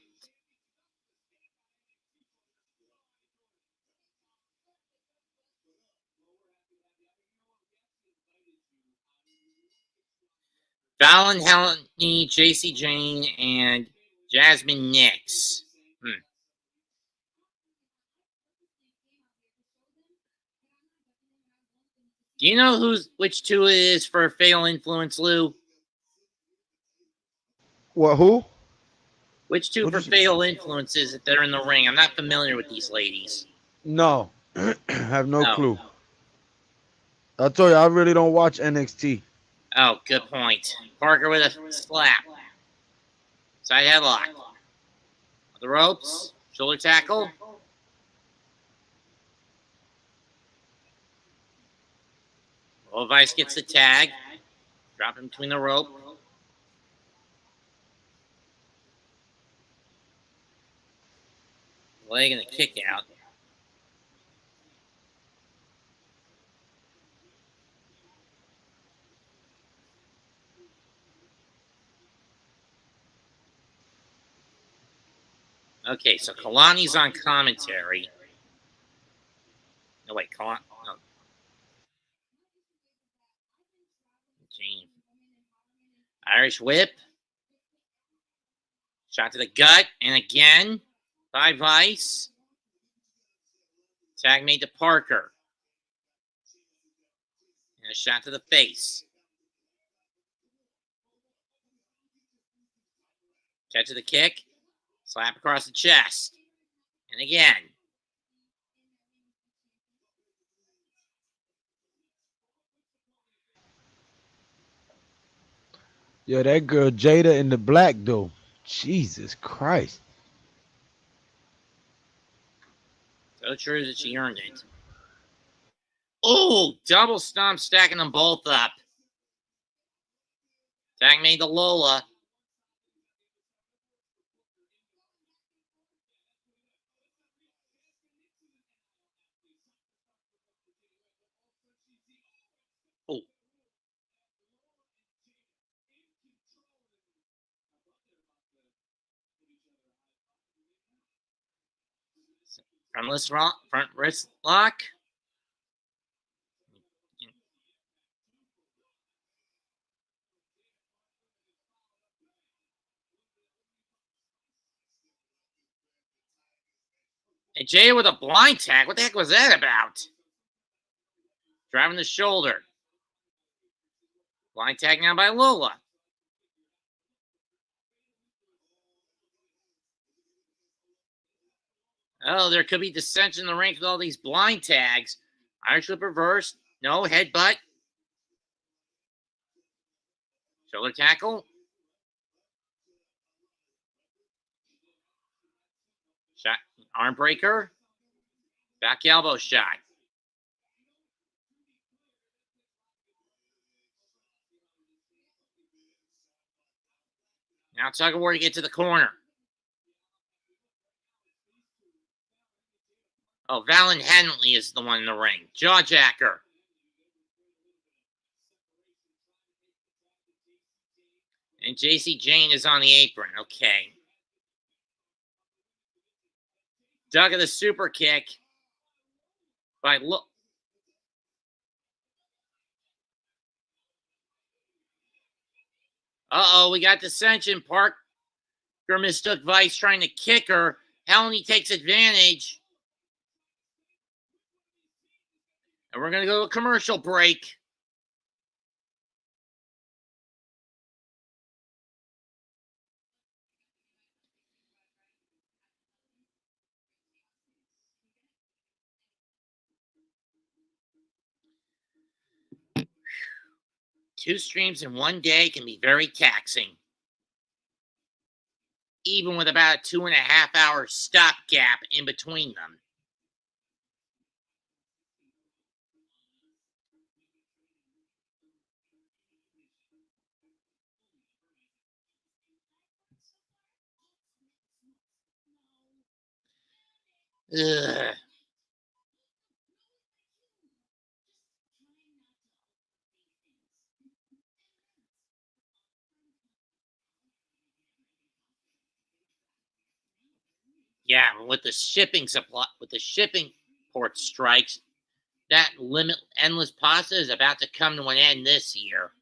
Fallon Heleny, JC Jane, and Jasmine Nix. Do you know which two it is for Fatal Influence, Lou? What? Who? Which two for What'd you say? Fatal Influence is it that are in the ring? I'm not familiar with these ladies. No, have no Oh. clue. I told you I really don't watch NXT. Oh, good point. Parker with a slap. Side headlock. The ropes. Shoulder tackle. Vice gets the tag. Drop him between the rope. Leg and a kick out. Okay, so Kalani's on commentary. No, wait, Kalani. No. Irish whip. Shot to the gut, and again by Vice. Tag made to Parker. And a shot to the face. Catch of the kick. Slap across the chest. And again. Yeah, that girl Jada in the black though. Jesus Christ. So true that she earned it. Oh, double stomp stacking them both up. Tag made to Lola. Oh. Front wrist lock. And Jay with a blind tag. What the heck was that about? Driving the shoulder. Blind tag now by Lola. Oh, there could be dissension in the ranks with all these blind tags. Irish whip reverse. No, headbutt. Shoulder tackle. Shot. Arm breaker. Back elbow shot. Now tug of war to get to the corner. Oh, Valen Henley is the one in the ring. Jawjacker. And JC Jane is on the apron. Okay. Dug of the super kick. By Uh-oh, we got dissension. Parker mistook Vice trying to kick her. Heleny takes advantage. And we're going to go to a commercial break. Two streams in one day can be very taxing, even with about a 2.5 hour stopgap in between them. Ugh. Yeah, with the shipping port strikes, that endless pasta is about to come to an end this year.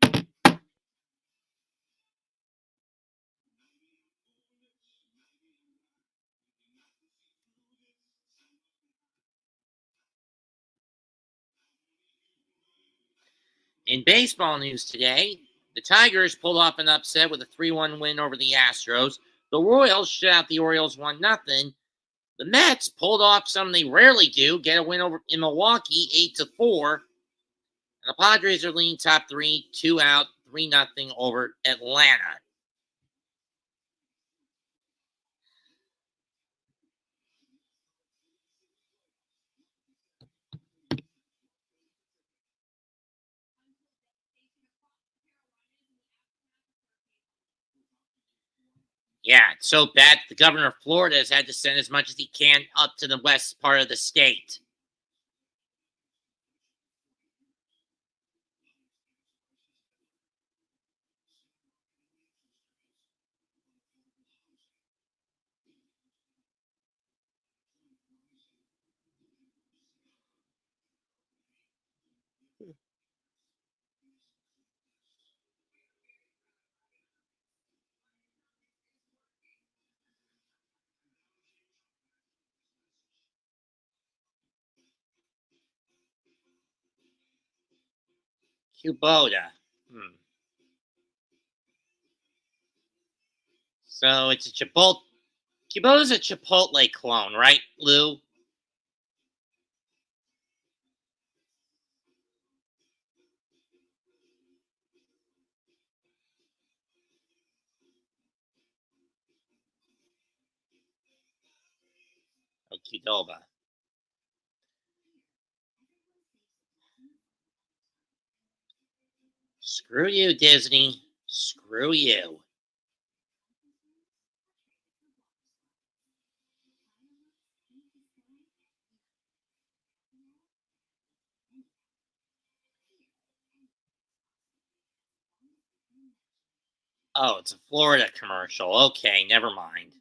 In baseball news today, the Tigers pulled off an upset with a 3-1 win over the Astros. The Royals shut out the Orioles 1-0. The Mets pulled off something they rarely do, get a win over in Milwaukee 8-4. And the Padres are leading top 3, 2 out, 3-0 over Atlanta. Yeah, it's so bad the governor of Florida has had to send as much as he can up to the west part of the state. Kubota. So it's a Chipotle. Kubota's a Chipotle clone, right, Lou? Oh, Qdoba. Screw you, Disney. Screw you. Oh, it's a Florida commercial. Okay, never mind.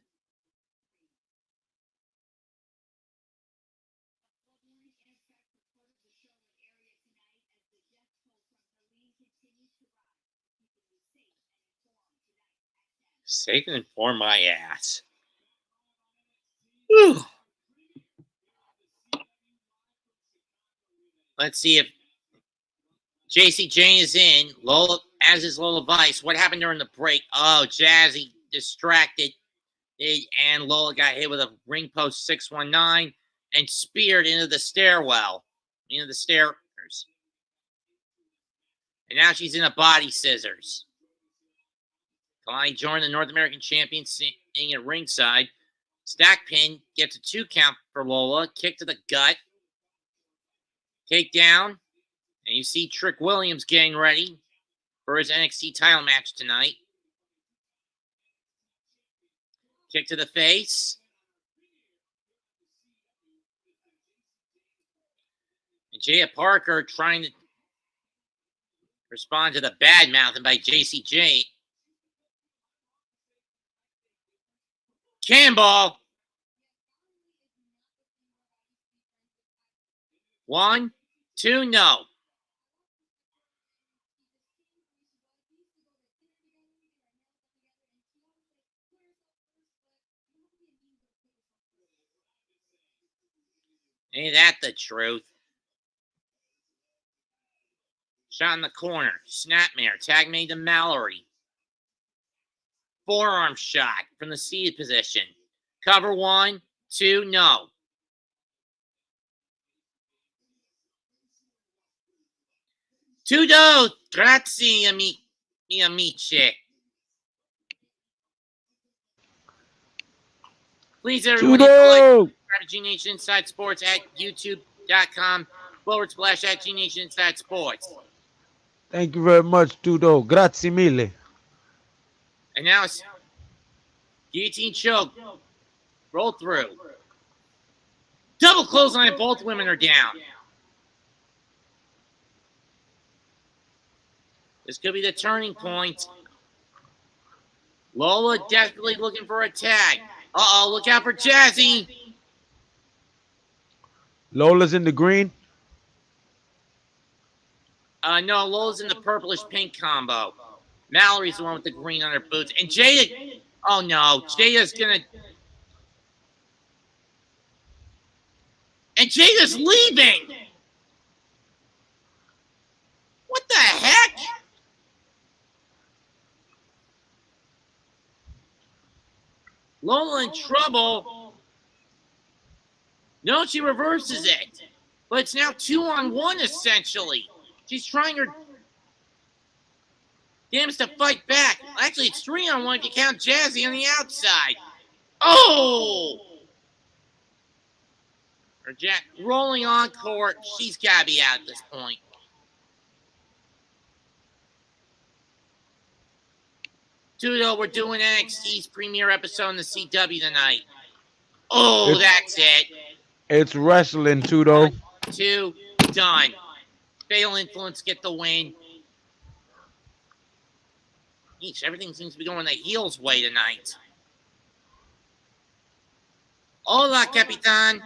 Safe and inform my ass. Whew. Let's see if JC Jane is in. Lola, as is Lola Vice. What happened during the break? Oh, Jazzy distracted. And Lola got hit with a ring post 619 and speared into the stairwell. Into the stairs. And now she's in a body scissors. Kalani joined the North American champion sitting at ringside. Stack pin gets a 2 count for Lola. Kick to the gut. Takedown. And you see Trick Williams getting ready for his NXT title match tonight. Kick to the face. And Jaya Parker trying to respond to the bad mouthing by JCJ. Cannonball. 1, 2, no. Ain't that the truth? Shot in the corner. Snapmare. Tag made to Mallory. Forearm shot from the seated position. Cover 1, 2, no. Tudo, grazie, amici. Please, everyone, subscribe to G Nation Inside Sports at youtube.com// at G Nation Inside Sports. Thank you very much, Tudo. Grazie mille. And now it's guillotine choke. Roll through. Double clothesline. Both women are down. This could be the turning point. Lola desperately looking for a tag. Uh-oh, look out for Jazzy. Lola's in the green. No, Lola's in the purplish pink combo. Mallory's the one with the green on her boots. And Jada, oh no, Jada's gonna... And Jada's leaving! What the heck? Lola in trouble. No, she reverses it. But it's now 2-on-1 essentially. She's trying her damnedest to fight back. Actually, it's 3-on-1 if you count Jazzy on the outside. Oh! Or Jack rolling on court. She's got to be out at this point. Tudo, we're doing NXT's premiere episode in the CW tonight. Oh, that's it. It's wrestling, Tudo. 1, 2, done. Fatal Influence get the win. Eesh, everything seems to be going the heels' way tonight. Hola, Capitan.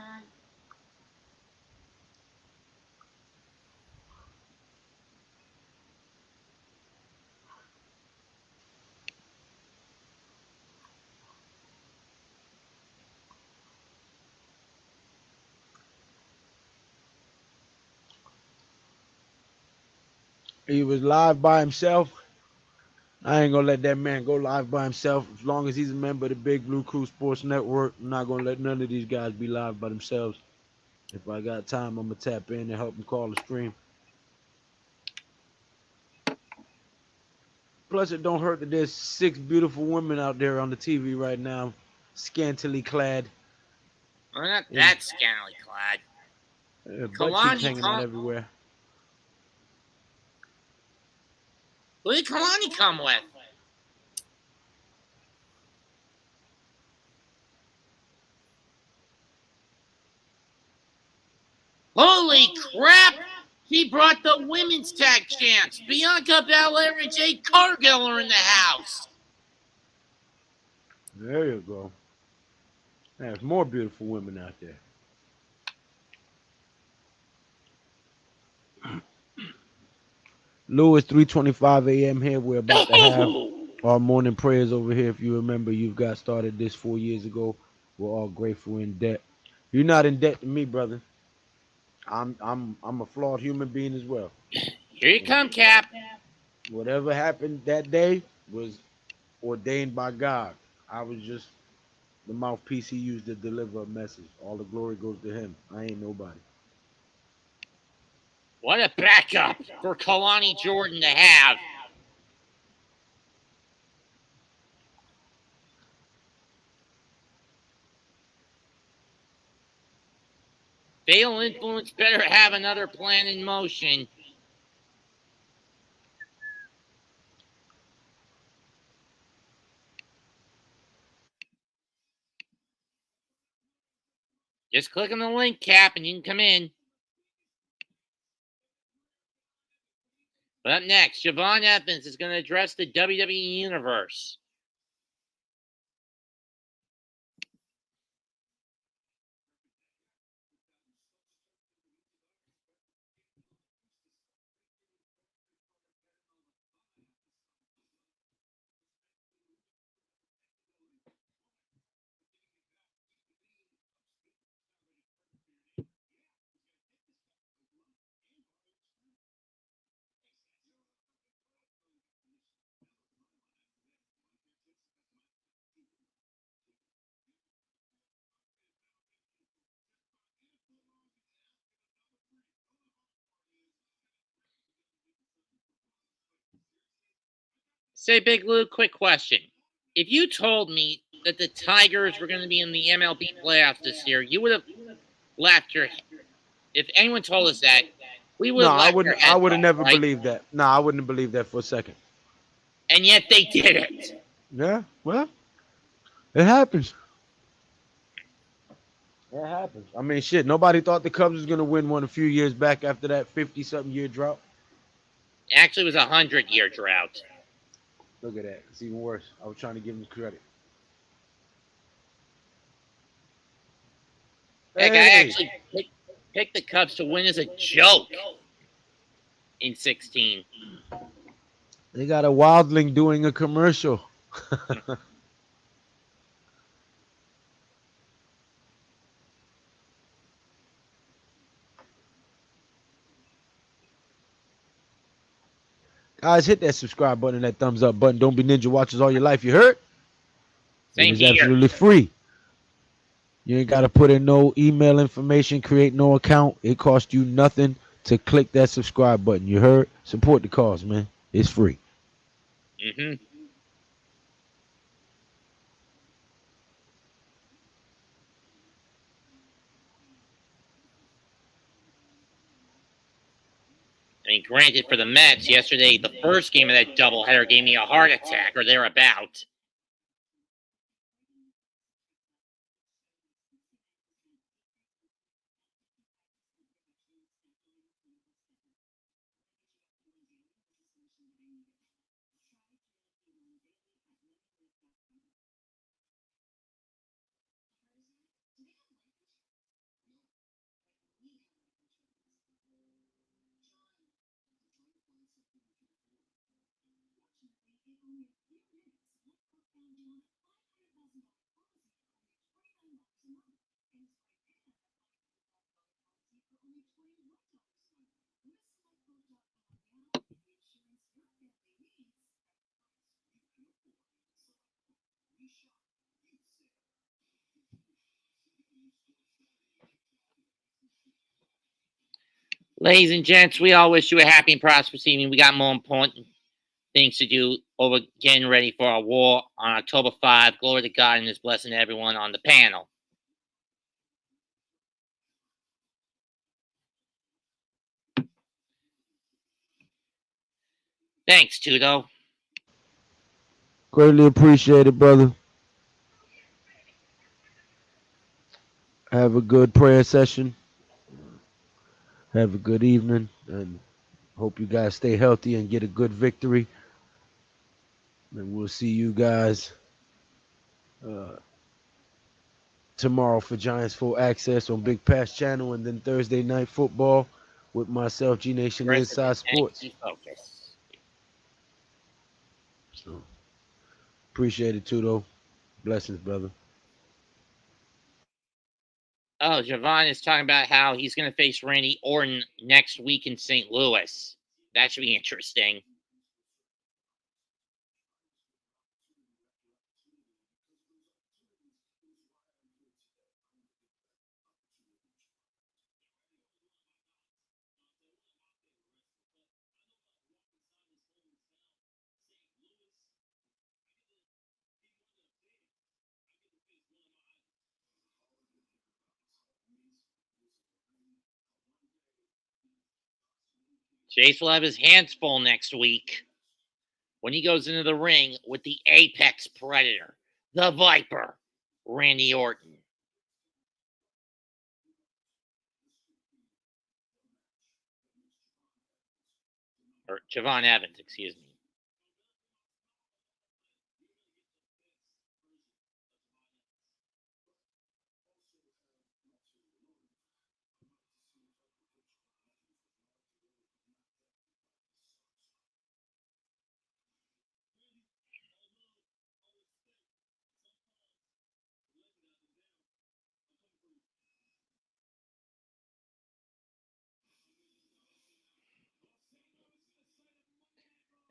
He was live by himself. I ain't gonna let that man go live by himself. As long as he's a member of the Big Blue Crew Sports Network, I'm not gonna let none of these guys be live by themselves. If I got time, I'm gonna tap in and help him call the stream. Plus, it don't hurt that there's 6 beautiful women out there on the TV right now, scantily clad, We're not and that scantily clad. butt cheeks Kalani hanging out come. everywhere. Who did Kalani come with? Holy crap! He brought the women's tag champs. Bianca Belair and Jade Cargill are in the house. There you go. There's more beautiful women out there. Lewis, 3:25 a.m. here. We're about to have our morning prayers over here. If you remember, you've got started this 4 years ago. We're all grateful in debt. You're not in debt to me, brother. I'm a flawed human being as well. Here you come, Cap. Whatever happened that day was ordained by God. I was just the mouthpiece he used to deliver a message. All the glory goes to him. I ain't nobody. What a backup for Kalani Jordan to have. Fatal Influence better have another plan in motion. Just click on the link, Cap, and you can come in. But up next, Javon Evans is going to address the WWE Universe. Say, Big Lou, quick question. If you told me that the Tigers were going to be in the MLB playoffs this year, you would have laughed your head. If anyone told us that, we would No, have I laughed our wouldn't. I heads would have off, never right? believed that. No, I wouldn't have believed that for a second. And yet they did it. Yeah, well, it happens. It happens. I mean, shit. Nobody thought the Cubs was gonna win one a few years back after that 50-something year drought. Actually, it was a 100-year drought. Look at that. It's even worse. I was trying to give him credit. Heck, I Hey, actually picked the Cubs to win as a joke in 16. they got a wildling doing a commercial. Guys, hit that subscribe button and that thumbs up button. Don't be ninja watchers all your life. You heard? It Same is here. absolutely free. You ain't got to put in no email information, create no account. It costs you nothing to click that subscribe button. You heard? Support the cause, man. It's free. Mm-hmm. I mean, granted, for the Mets, yesterday, the first game of that doubleheader gave me a heart attack or thereabout. Ladies and gents, we all wish you a happy and prosperous evening. We got more important things to do over getting ready for our war on October 5. Glory to God and His blessing to everyone on the panel. Thanks, Tudo. Greatly appreciated, brother. Have a good prayer session. Have a good evening, and hope you guys stay healthy and get a good victory. And we'll see you guys uh, tomorrow for Giants Full Access on Big Pass Channel, and then Thursday Night Football with myself, G Nation Resident Inside Sports. NXT Focus. So appreciate it, Tudo. Blessings, brother. Oh, Javon is talking about how he's going to face Randy Orton next week in St. Louis. That should be interesting. Chase will have his hands full next week when he goes into the ring with the Apex Predator, the Viper, Randy Orton. Or Javon Evans, excuse me.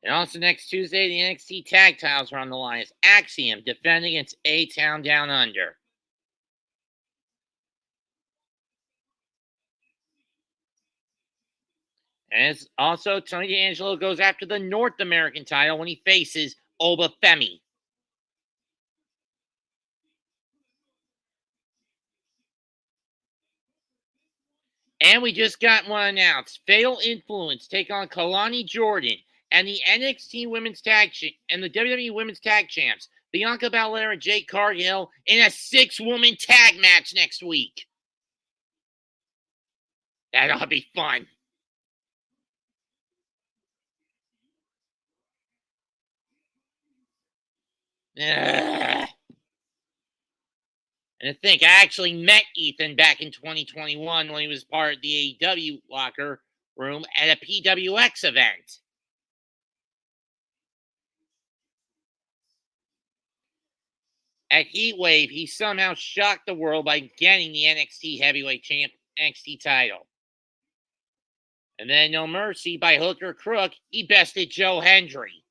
And also next Tuesday, the NXT tag titles are on the line as Axiom defending against A-Town Down Under. And it's also Tony D'Angelo goes after the North American title when he faces Oba Femi. And we just got one announced. Fatal Influence take on Kalani Jordan and the NXT Women's Tag and the WWE Women's Tag Champs, Bianca Belair and Jade Cargill, in a 6-woman tag match next week. That ought to be fun. Ugh. And to think, I actually met Ethan back in 2021 when he was part of the AEW locker room at a PWX event. At Heatwave, he somehow shocked the world by getting the NXT Heavyweight Champ NXT title. And then No Mercy by hook or crook, he bested Joe Hendry.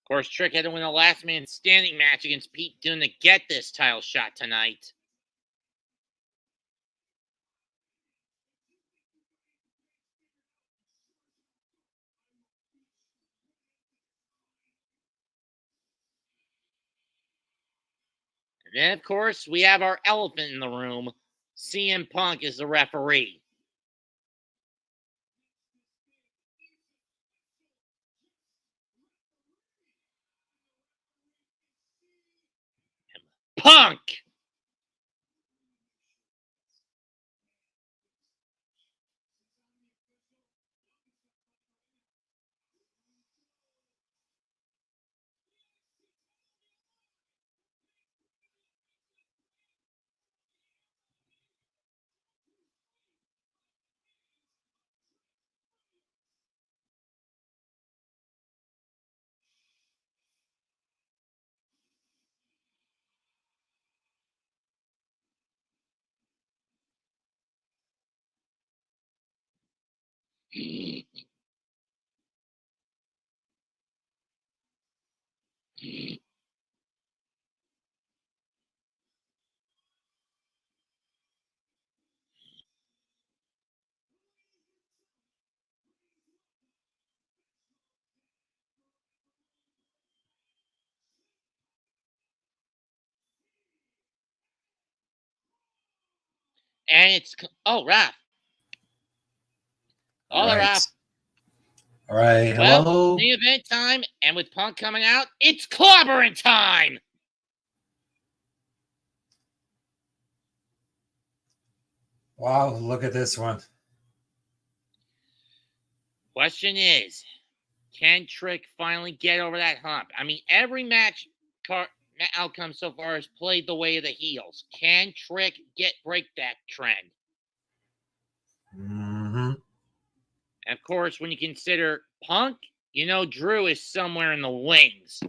Of course, Trick had to win a last man standing match against Pete Dunne to get this title shot tonight. And then, of course, we have our elephant in the room. CM Punk is the referee. Punk! And it's Raph. All right. Raph. All right. Well, Hello. main event time, and with Punk coming out, it's clobbering time. Wow, look at this one. Question is, can Trick finally get over that hump? I mean, every match outcome so far has played the way of the heels. Can Trick break that trend? Mm-hmm. And of course, when you consider Punk, you know Drew is somewhere in the wings.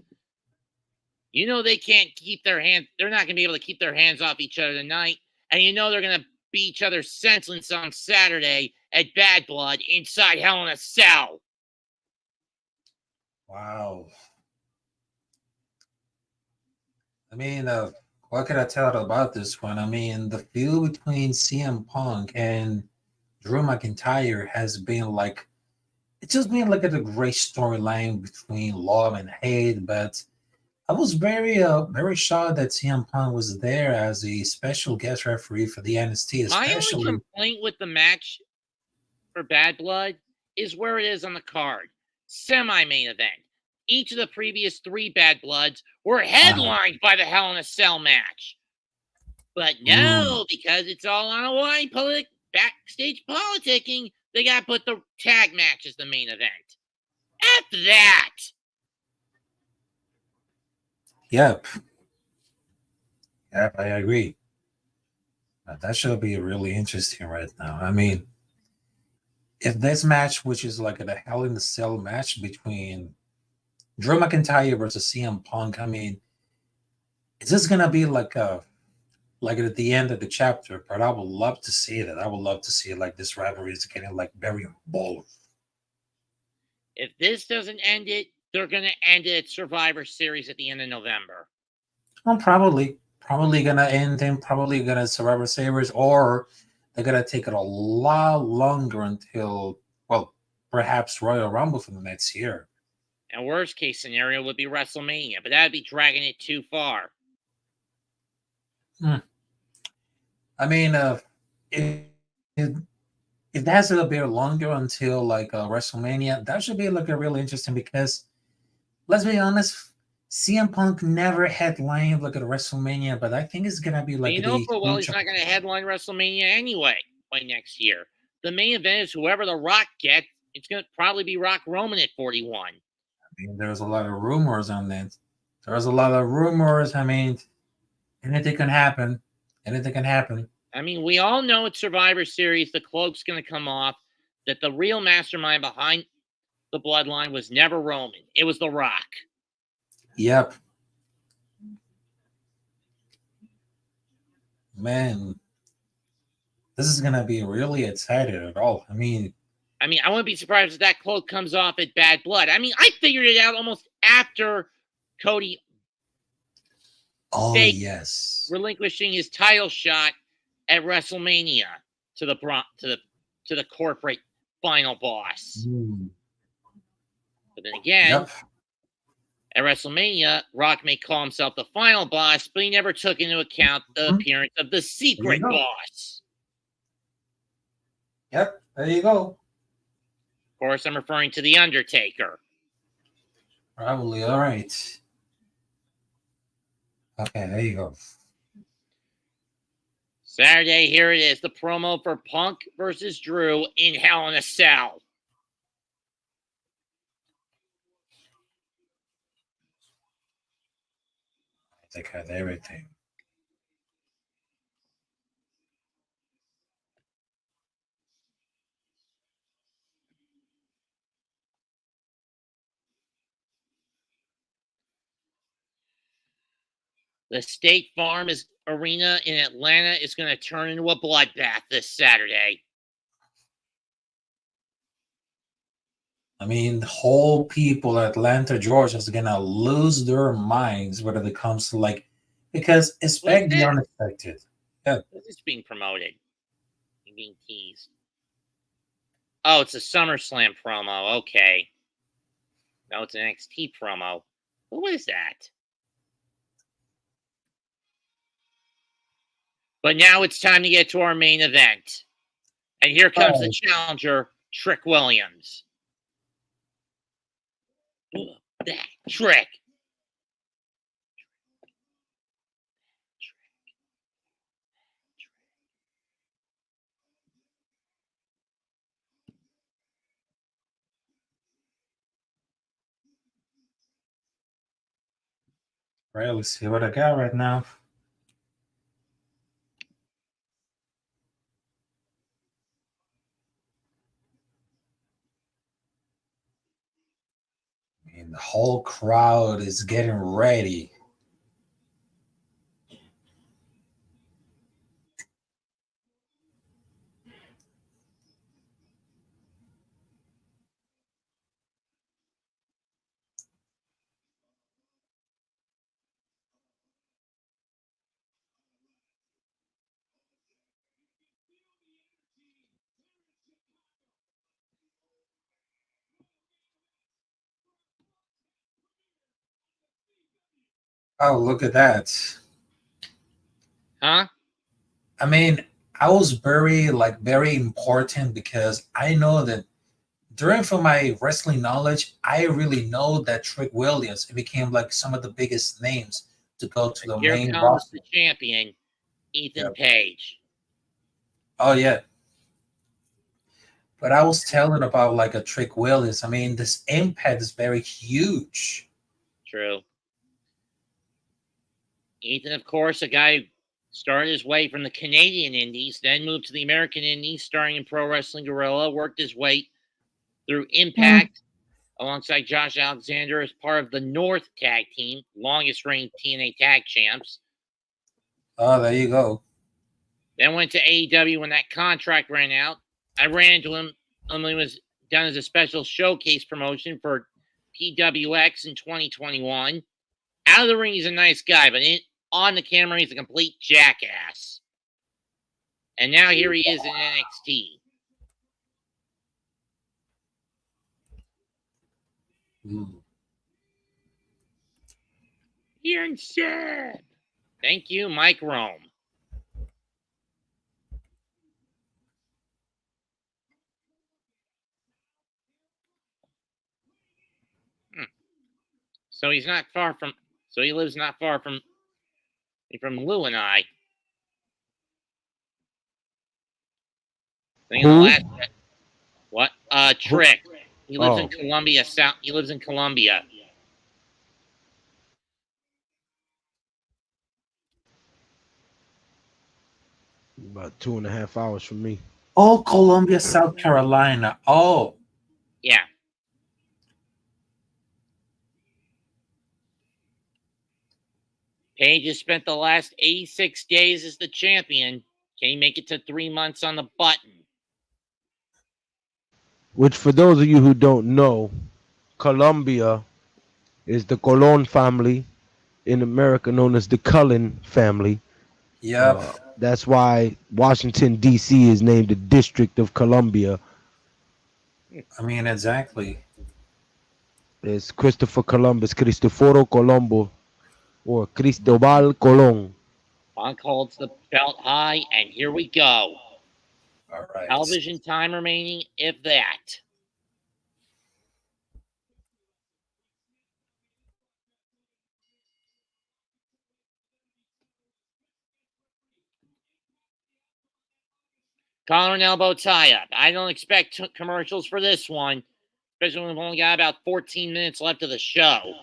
You know they can't keep their hands. They're not going to be able to keep their hands off each other tonight. And you know they're going to beat each other senseless on Saturday at Bad Blood inside Hell in a Cell. Wow. I mean, what can I tell about this one? I mean, the feud between CM Punk and Drew McIntyre has been like, it's just been like a great storyline between love and hate. But I was very shocked that CM Punk was there as a special guest referee for the NXT. My only complaint with the match for Bad Blood is where it is on the card. Semi-main event. Each of the previous 3 Bad Bloods were headlined by the Hell in a Cell match. But no, because it's all on a wine backstage politicking, they got to put the tag match as the main event. After that. Yep, I agree. That should be really interesting right now. I mean, if this match, which is like a Hell in a Cell match between Drew McIntyre versus CM Punk, I mean, is this gonna be like at the end of the chapter? But I would love to see that. I would love to see like this rivalry is getting like very involved. If this doesn't end it, they're gonna end it at Survivor Series at the end of November. Well, probably gonna end and probably gonna Survivor Series, or they're gonna take it a lot longer until, well, perhaps Royal Rumble for the next year. And worst case scenario would be WrestleMania, but that'd be dragging it too far. I mean, if it has a bit longer until like WrestleMania, that should be like a really interesting, because let's be honest, CM Punk never headlined like at WrestleMania, but I think it's gonna be like he's not gonna headline WrestleMania anyway by next year. The main event is whoever The Rock gets. It's gonna probably be Rock Roman at 41. I mean, there's a lot of rumors on that. There's a lot of rumors. I mean, anything can happen. Anything can happen. I mean, we all know at Survivor Series the cloak's gonna come off. That the real mastermind behind the bloodline was never Roman. It was The Rock. Yep. Man, this is gonna be really exciting at all. I mean, I wouldn't be surprised if that cloak comes off at Bad Blood. I mean, I figured it out almost after Cody. Oh yes, relinquishing his title shot at WrestleMania to the corporate final boss. But then again, at WrestleMania, Rock may call himself the final boss, but he never took into account the appearance of the secret boss. Yep, there you go. Of course, I'm referring to The Undertaker. Probably. All right. Okay, there you go. Saturday, here it is, the promo for Punk versus Drew in Hell in a Cell. They got everything. The State Farm Arena in Atlanta is going to turn into a bloodbath this Saturday. I mean, the whole people at Atlanta, Georgia is gonna lose their minds when it comes to like, because What's expect the this? unexpected. Yeah. What's this being promoted? Being teased. Oh, it's a SummerSlam promo. Okay. No, it's an NXT promo. What is that? But now it's time to get to our main event. And here comes the challenger, Trick Williams. That Trick. Right, let's see what I got right now. I mean, the whole crowd is getting ready. Oh, look at that. Huh? I mean, I was very important because I know that during for my wrestling knowledge, I really know that Trick Williams it became like some of the biggest names to go to And the here main comes roster. the champion, Ethan Yep. Page. Oh yeah. But I was telling about like a Trick Williams. I mean, this impact is very huge. True. Ethan, of course, a guy who started his way from the Canadian Indies, then moved to the American Indies, starring in Pro Wrestling Guerrilla, worked his way through Impact alongside Josh Alexander as part of the North Tag Team, longest reigning TNA Tag Champs. Oh, there you go. Then went to AEW when that contract ran out. I ran into him when he was done as a special showcase promotion for PWX in 2021. Out of the ring, he's a nice guy, but on the camera, he's a complete jackass. And now here he is in NXT. You're insane. Thank you, Mike Rome. So he's not far from. So he lives not far from Lou and I. I think in the Who? last what? Trick. He lives in Columbia, South. He lives in Columbia. About 2.5 hours from me. Oh, Columbia, South Carolina. Oh, Yeah. Page has spent the last 86 days as the champion. Can he make it to 3 months on the button? Which, for those of you who don't know, Colombia is the Colon family in America, known as the Cullen family. yep. That's why Washington, D.C. is named the District of Columbia. I mean, exactly. It's Christopher Columbus, Cristoforo Colombo, or Cristobal Colon. Punk holds the belt high, and here we go. All right. Television time remaining, if that. Collar and elbow tie-up. I don't expect commercials for this one, especially when we've only got about 14 minutes left of the show.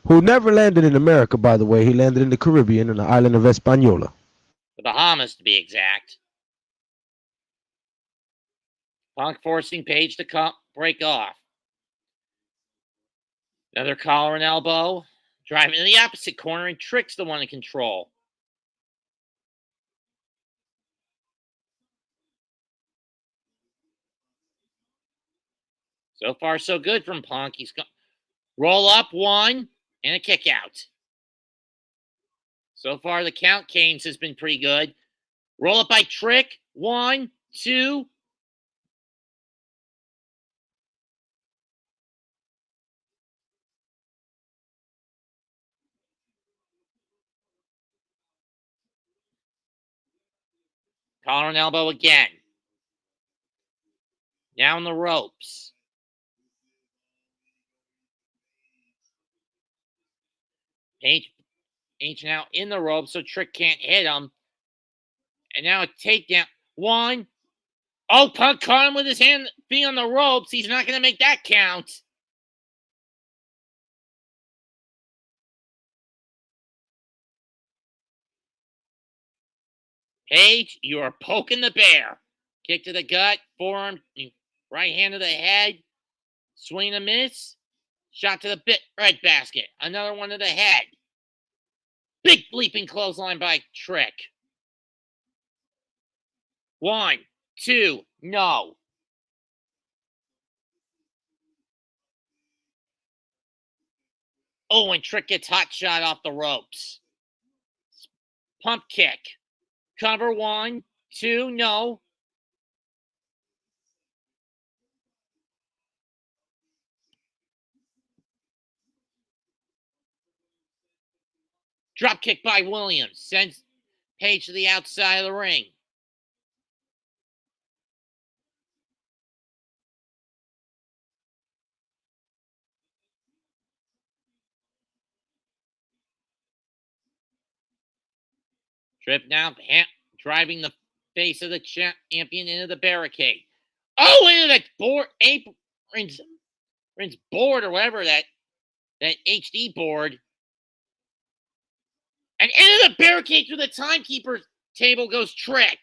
Who never landed in America, by the way. He landed in the Caribbean on the island of Hispaniola. The Bahamas, to be exact. Punk forcing Page to break off. Another collar and elbow. Driving to the opposite corner, and Trick's the one in control. So far, so good from Punk. He's got roll up, 1, and a kick out. So far, the count Canes has been pretty good. Roll up by Trick, 1, 2. Collar and elbow again. Down the ropes. Page now in the ropes, so Trick can't hit him. And now a takedown. 1. Oh, Punk caught him with his feet on the ropes. He's not going to make that count. Page, you are poking the bear. Kick to the gut, forearm, right hand to the head. Swing and a miss. Shot to the right basket. Another one to the head. Big leaping clothesline by Trick. 1, 2, no. Oh, and Trick gets hot shot off the ropes. Pump kick. Cover 1, 2, no. Drop kick by Williams. Sends Page to the outside of the ring. Trip now, driving the face of the champion into the barricade. Oh, into the board, apron's board or whatever, that HD board. And into the barricade through the timekeeper table goes Trick.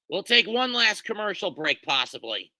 We'll take one last commercial break, possibly.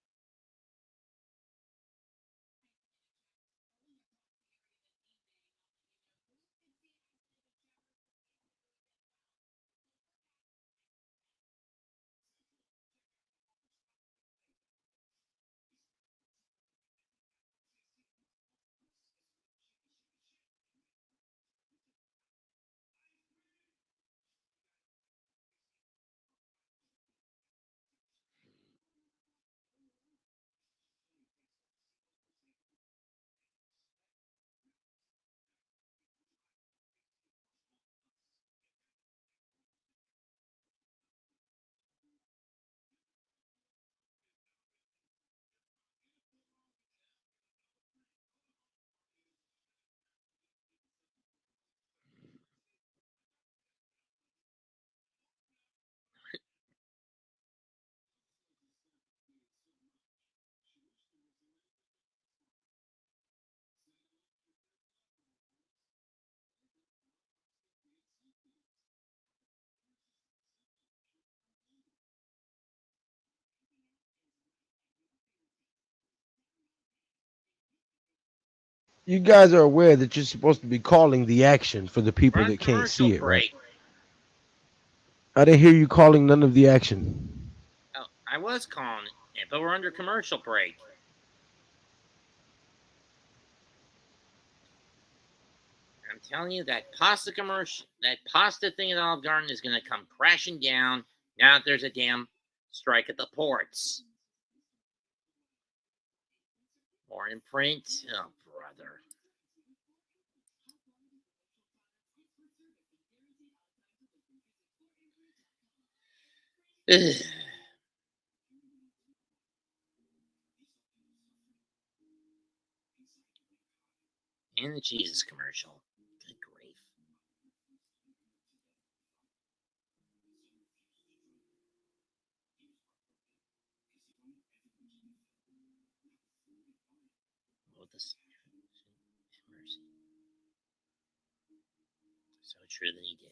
You guys are aware that you're supposed to be calling the action for the people that can't see it, right? I didn't hear you calling none of the action. Oh, I was calling it, but we're under commercial break. I'm telling you, that pasta thing at Olive Garden is going to come crashing down now that there's a damn strike at the ports. More in print. Oh, brother. Ugh. And the Jesus commercial. Good grief. Oh, this mercy. So true that he did.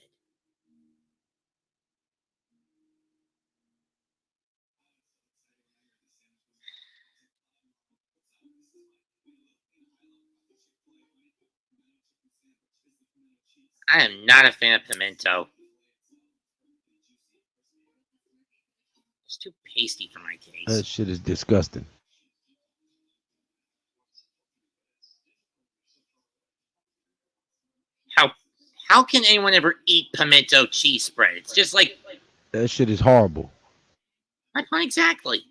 I am not a fan of pimento. too pasty for my taste. That shit is disgusting. How can anyone ever eat pimento cheese spread? It's just like That shit is horrible. my point exactly.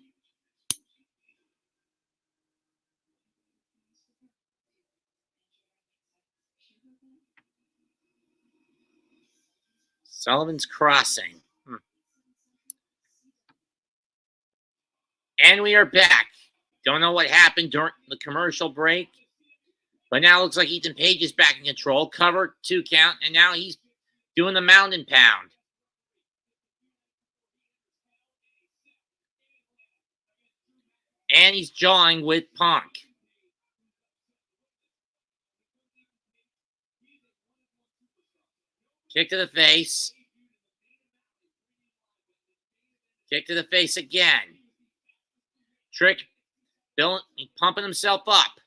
Sullivan's Crossing. And we are back. Don't know what happened during the commercial break, but now it looks like Ethan Page is back in control. Cover, 2 count, and now he's doing the mountain pound. And he's jawing with Punk. Kick to the face. Kick to the face again. Trick, pumping himself up.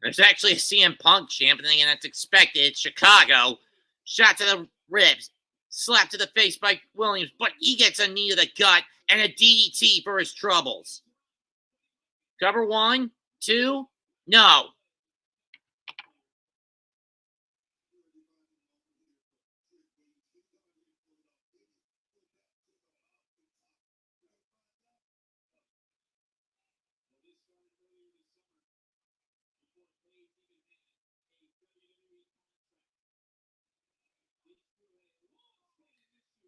There's actually a CM Punk champion, and that's expected. It's Chicago. Shot to the ribs. Slap to the face by Williams, but he gets a knee to the gut and a DDT for his troubles. Cover 1, 2, no.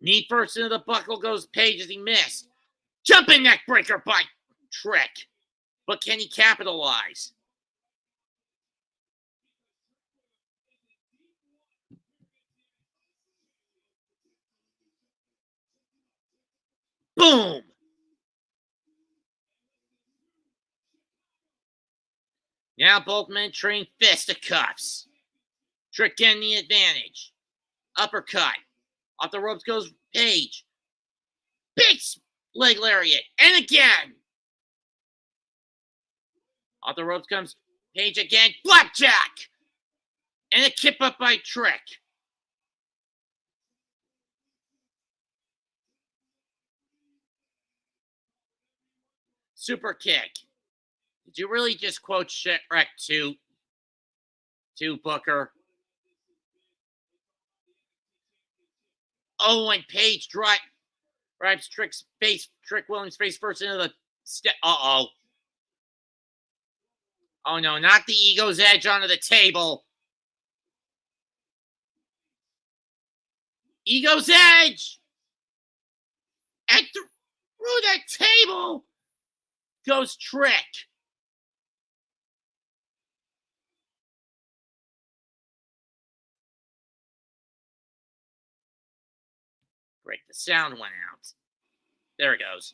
Knee first into the buckle goes Page as he missed. Jumping neck breaker by Trick. But can he capitalize? Boom! Now both men train fisticuffs. Trick getting the advantage. Uppercut. Off the ropes goes Page. Big leg lariat. And again. Off the ropes comes Page again. Blackjack. And a kip up by Trick. Super kick. Did you really just quote Shrek 2 Booker? Oh, and Page drives Trick's face, Trick Williams' face first into the step. Uh-oh. Oh, no, not the Ego's Edge onto the table. Ego's Edge! And through that table goes Trick. Great, the sound went out. There it goes.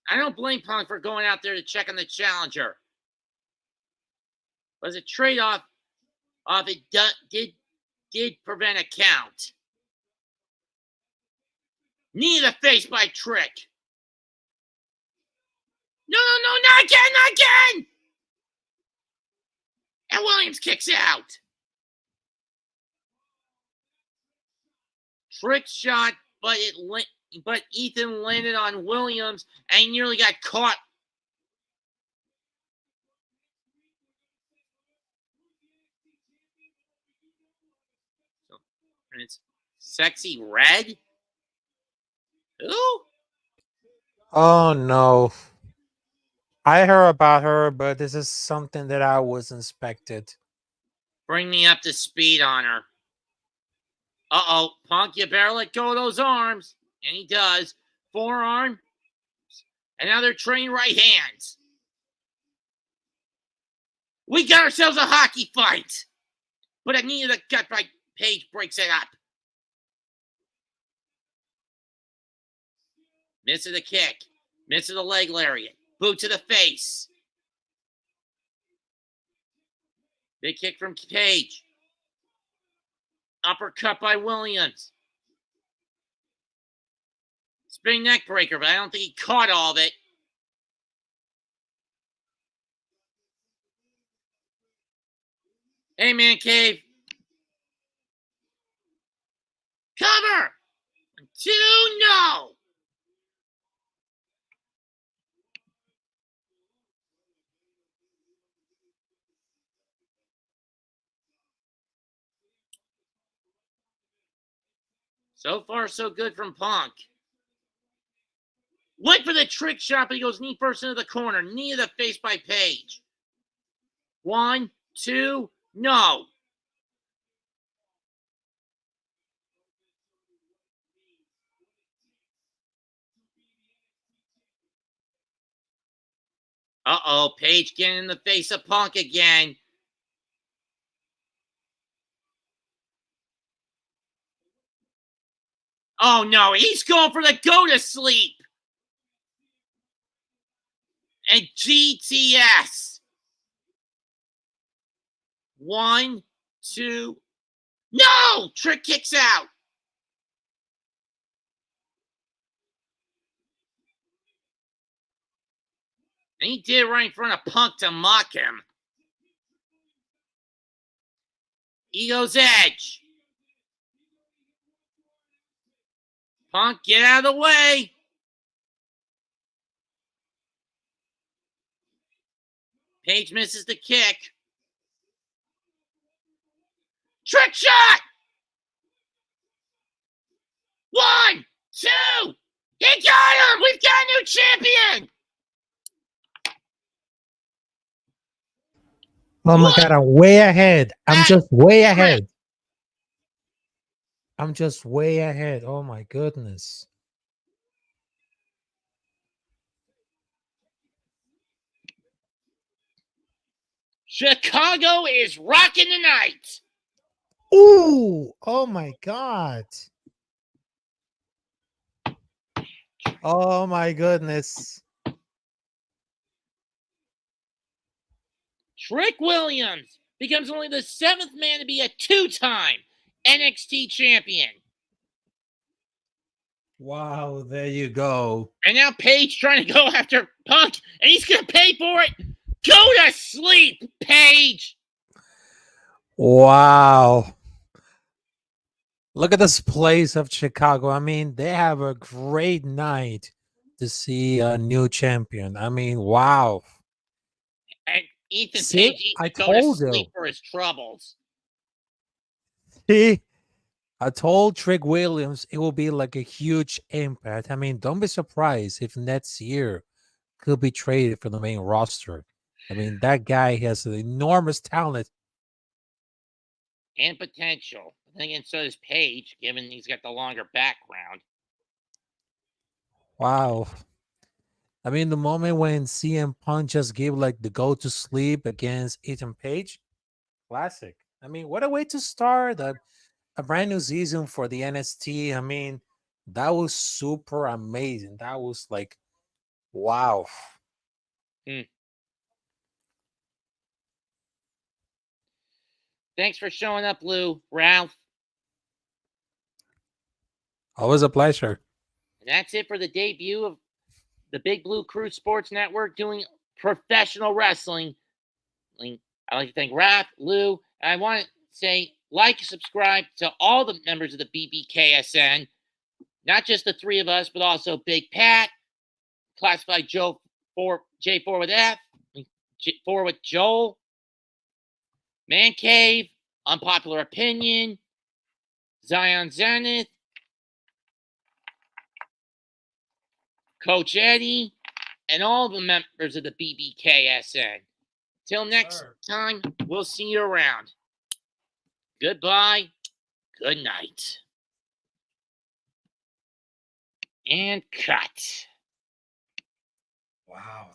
I don't blame Punk for going out there to check on the challenger. Was a trade-off it did prevent a count. Knee to the face by Trick. No, not again! And Williams kicks out. Trick shot, but Ethan landed on Williams and he nearly got caught. And it's Sexy Red? Who? Oh no. I heard about her, but this is something that I was inspected. Bring me up to speed on her. Uh-oh, Punk, you better let go of those arms. And he does. Forearm. And now they're training right hands. We got ourselves a hockey fight. But a knee to the gut by Page breaks it up. Misses the kick. Misses the leg lariat. Boot to the face. Big kick from Page. Uppercut by Williams. Spinning neck breaker, but I don't think he caught all of it. Hey, Man Cave. Cover! 2, no! So far, so good from Punk. Went for the trick shot, but he goes knee first into the corner. Knee to the face by Page. 1, 2, no. Uh-oh, Page getting in the face of Punk again. Oh, no, he's going for the go-to-sleep. And GTS. 1, 2, no! Trick kicks out. And he did it right in front of Punk to mock him. Ego's Edge. Punk, get out of the way. Page misses the kick. Trick shot! 1, 2. He got him! We've got a new champion! Oh my God, I'm way ahead. I'm just way ahead. I'm just way ahead. Oh my goodness. Chicago is rocking tonight. Ooh, oh my God. Oh my goodness. Trick Williams becomes only the 7th man to be a 2-time NXT champion. Wow, there you go. And now Page trying to go after Punk, and he's going to pay for it. Go to sleep, Page. Wow. Look at this place of Chicago. I mean, they have a great night to see a new champion. I mean, wow. And Ethan See, Page I go to told sleep you. for his troubles. See, I told Trick Williams it will be like a huge impact. I mean, don't be surprised if next year could be traded for the main roster. I mean, that guy has an enormous talent. And potential. I think, and so does Page, given he's got the longer background. Wow. I mean, the moment when CM Punk just gave like the go to sleep against Ethan Page, classic. I mean, what a way to start a brand new season for the NXT. I mean, that was super amazing. That was like, wow. Thanks for showing up, Lou. Ralph. Always a pleasure. And that's it for the debut of the Big Blue Crew Sports Network doing professional wrestling. I'd like to thank Raph, Lou, and I want to say like and subscribe to all the members of the BBKSN, not just the 3 of us, but also Big Pat, Classified Joe J4 with F, J4 with Joel, Man Cave, Unpopular Opinion, Zion Zenith, Coach Eddie, and all the members of the BBKSN. Till next time, we'll see you around. Goodbye. Good night. And cut. Wow.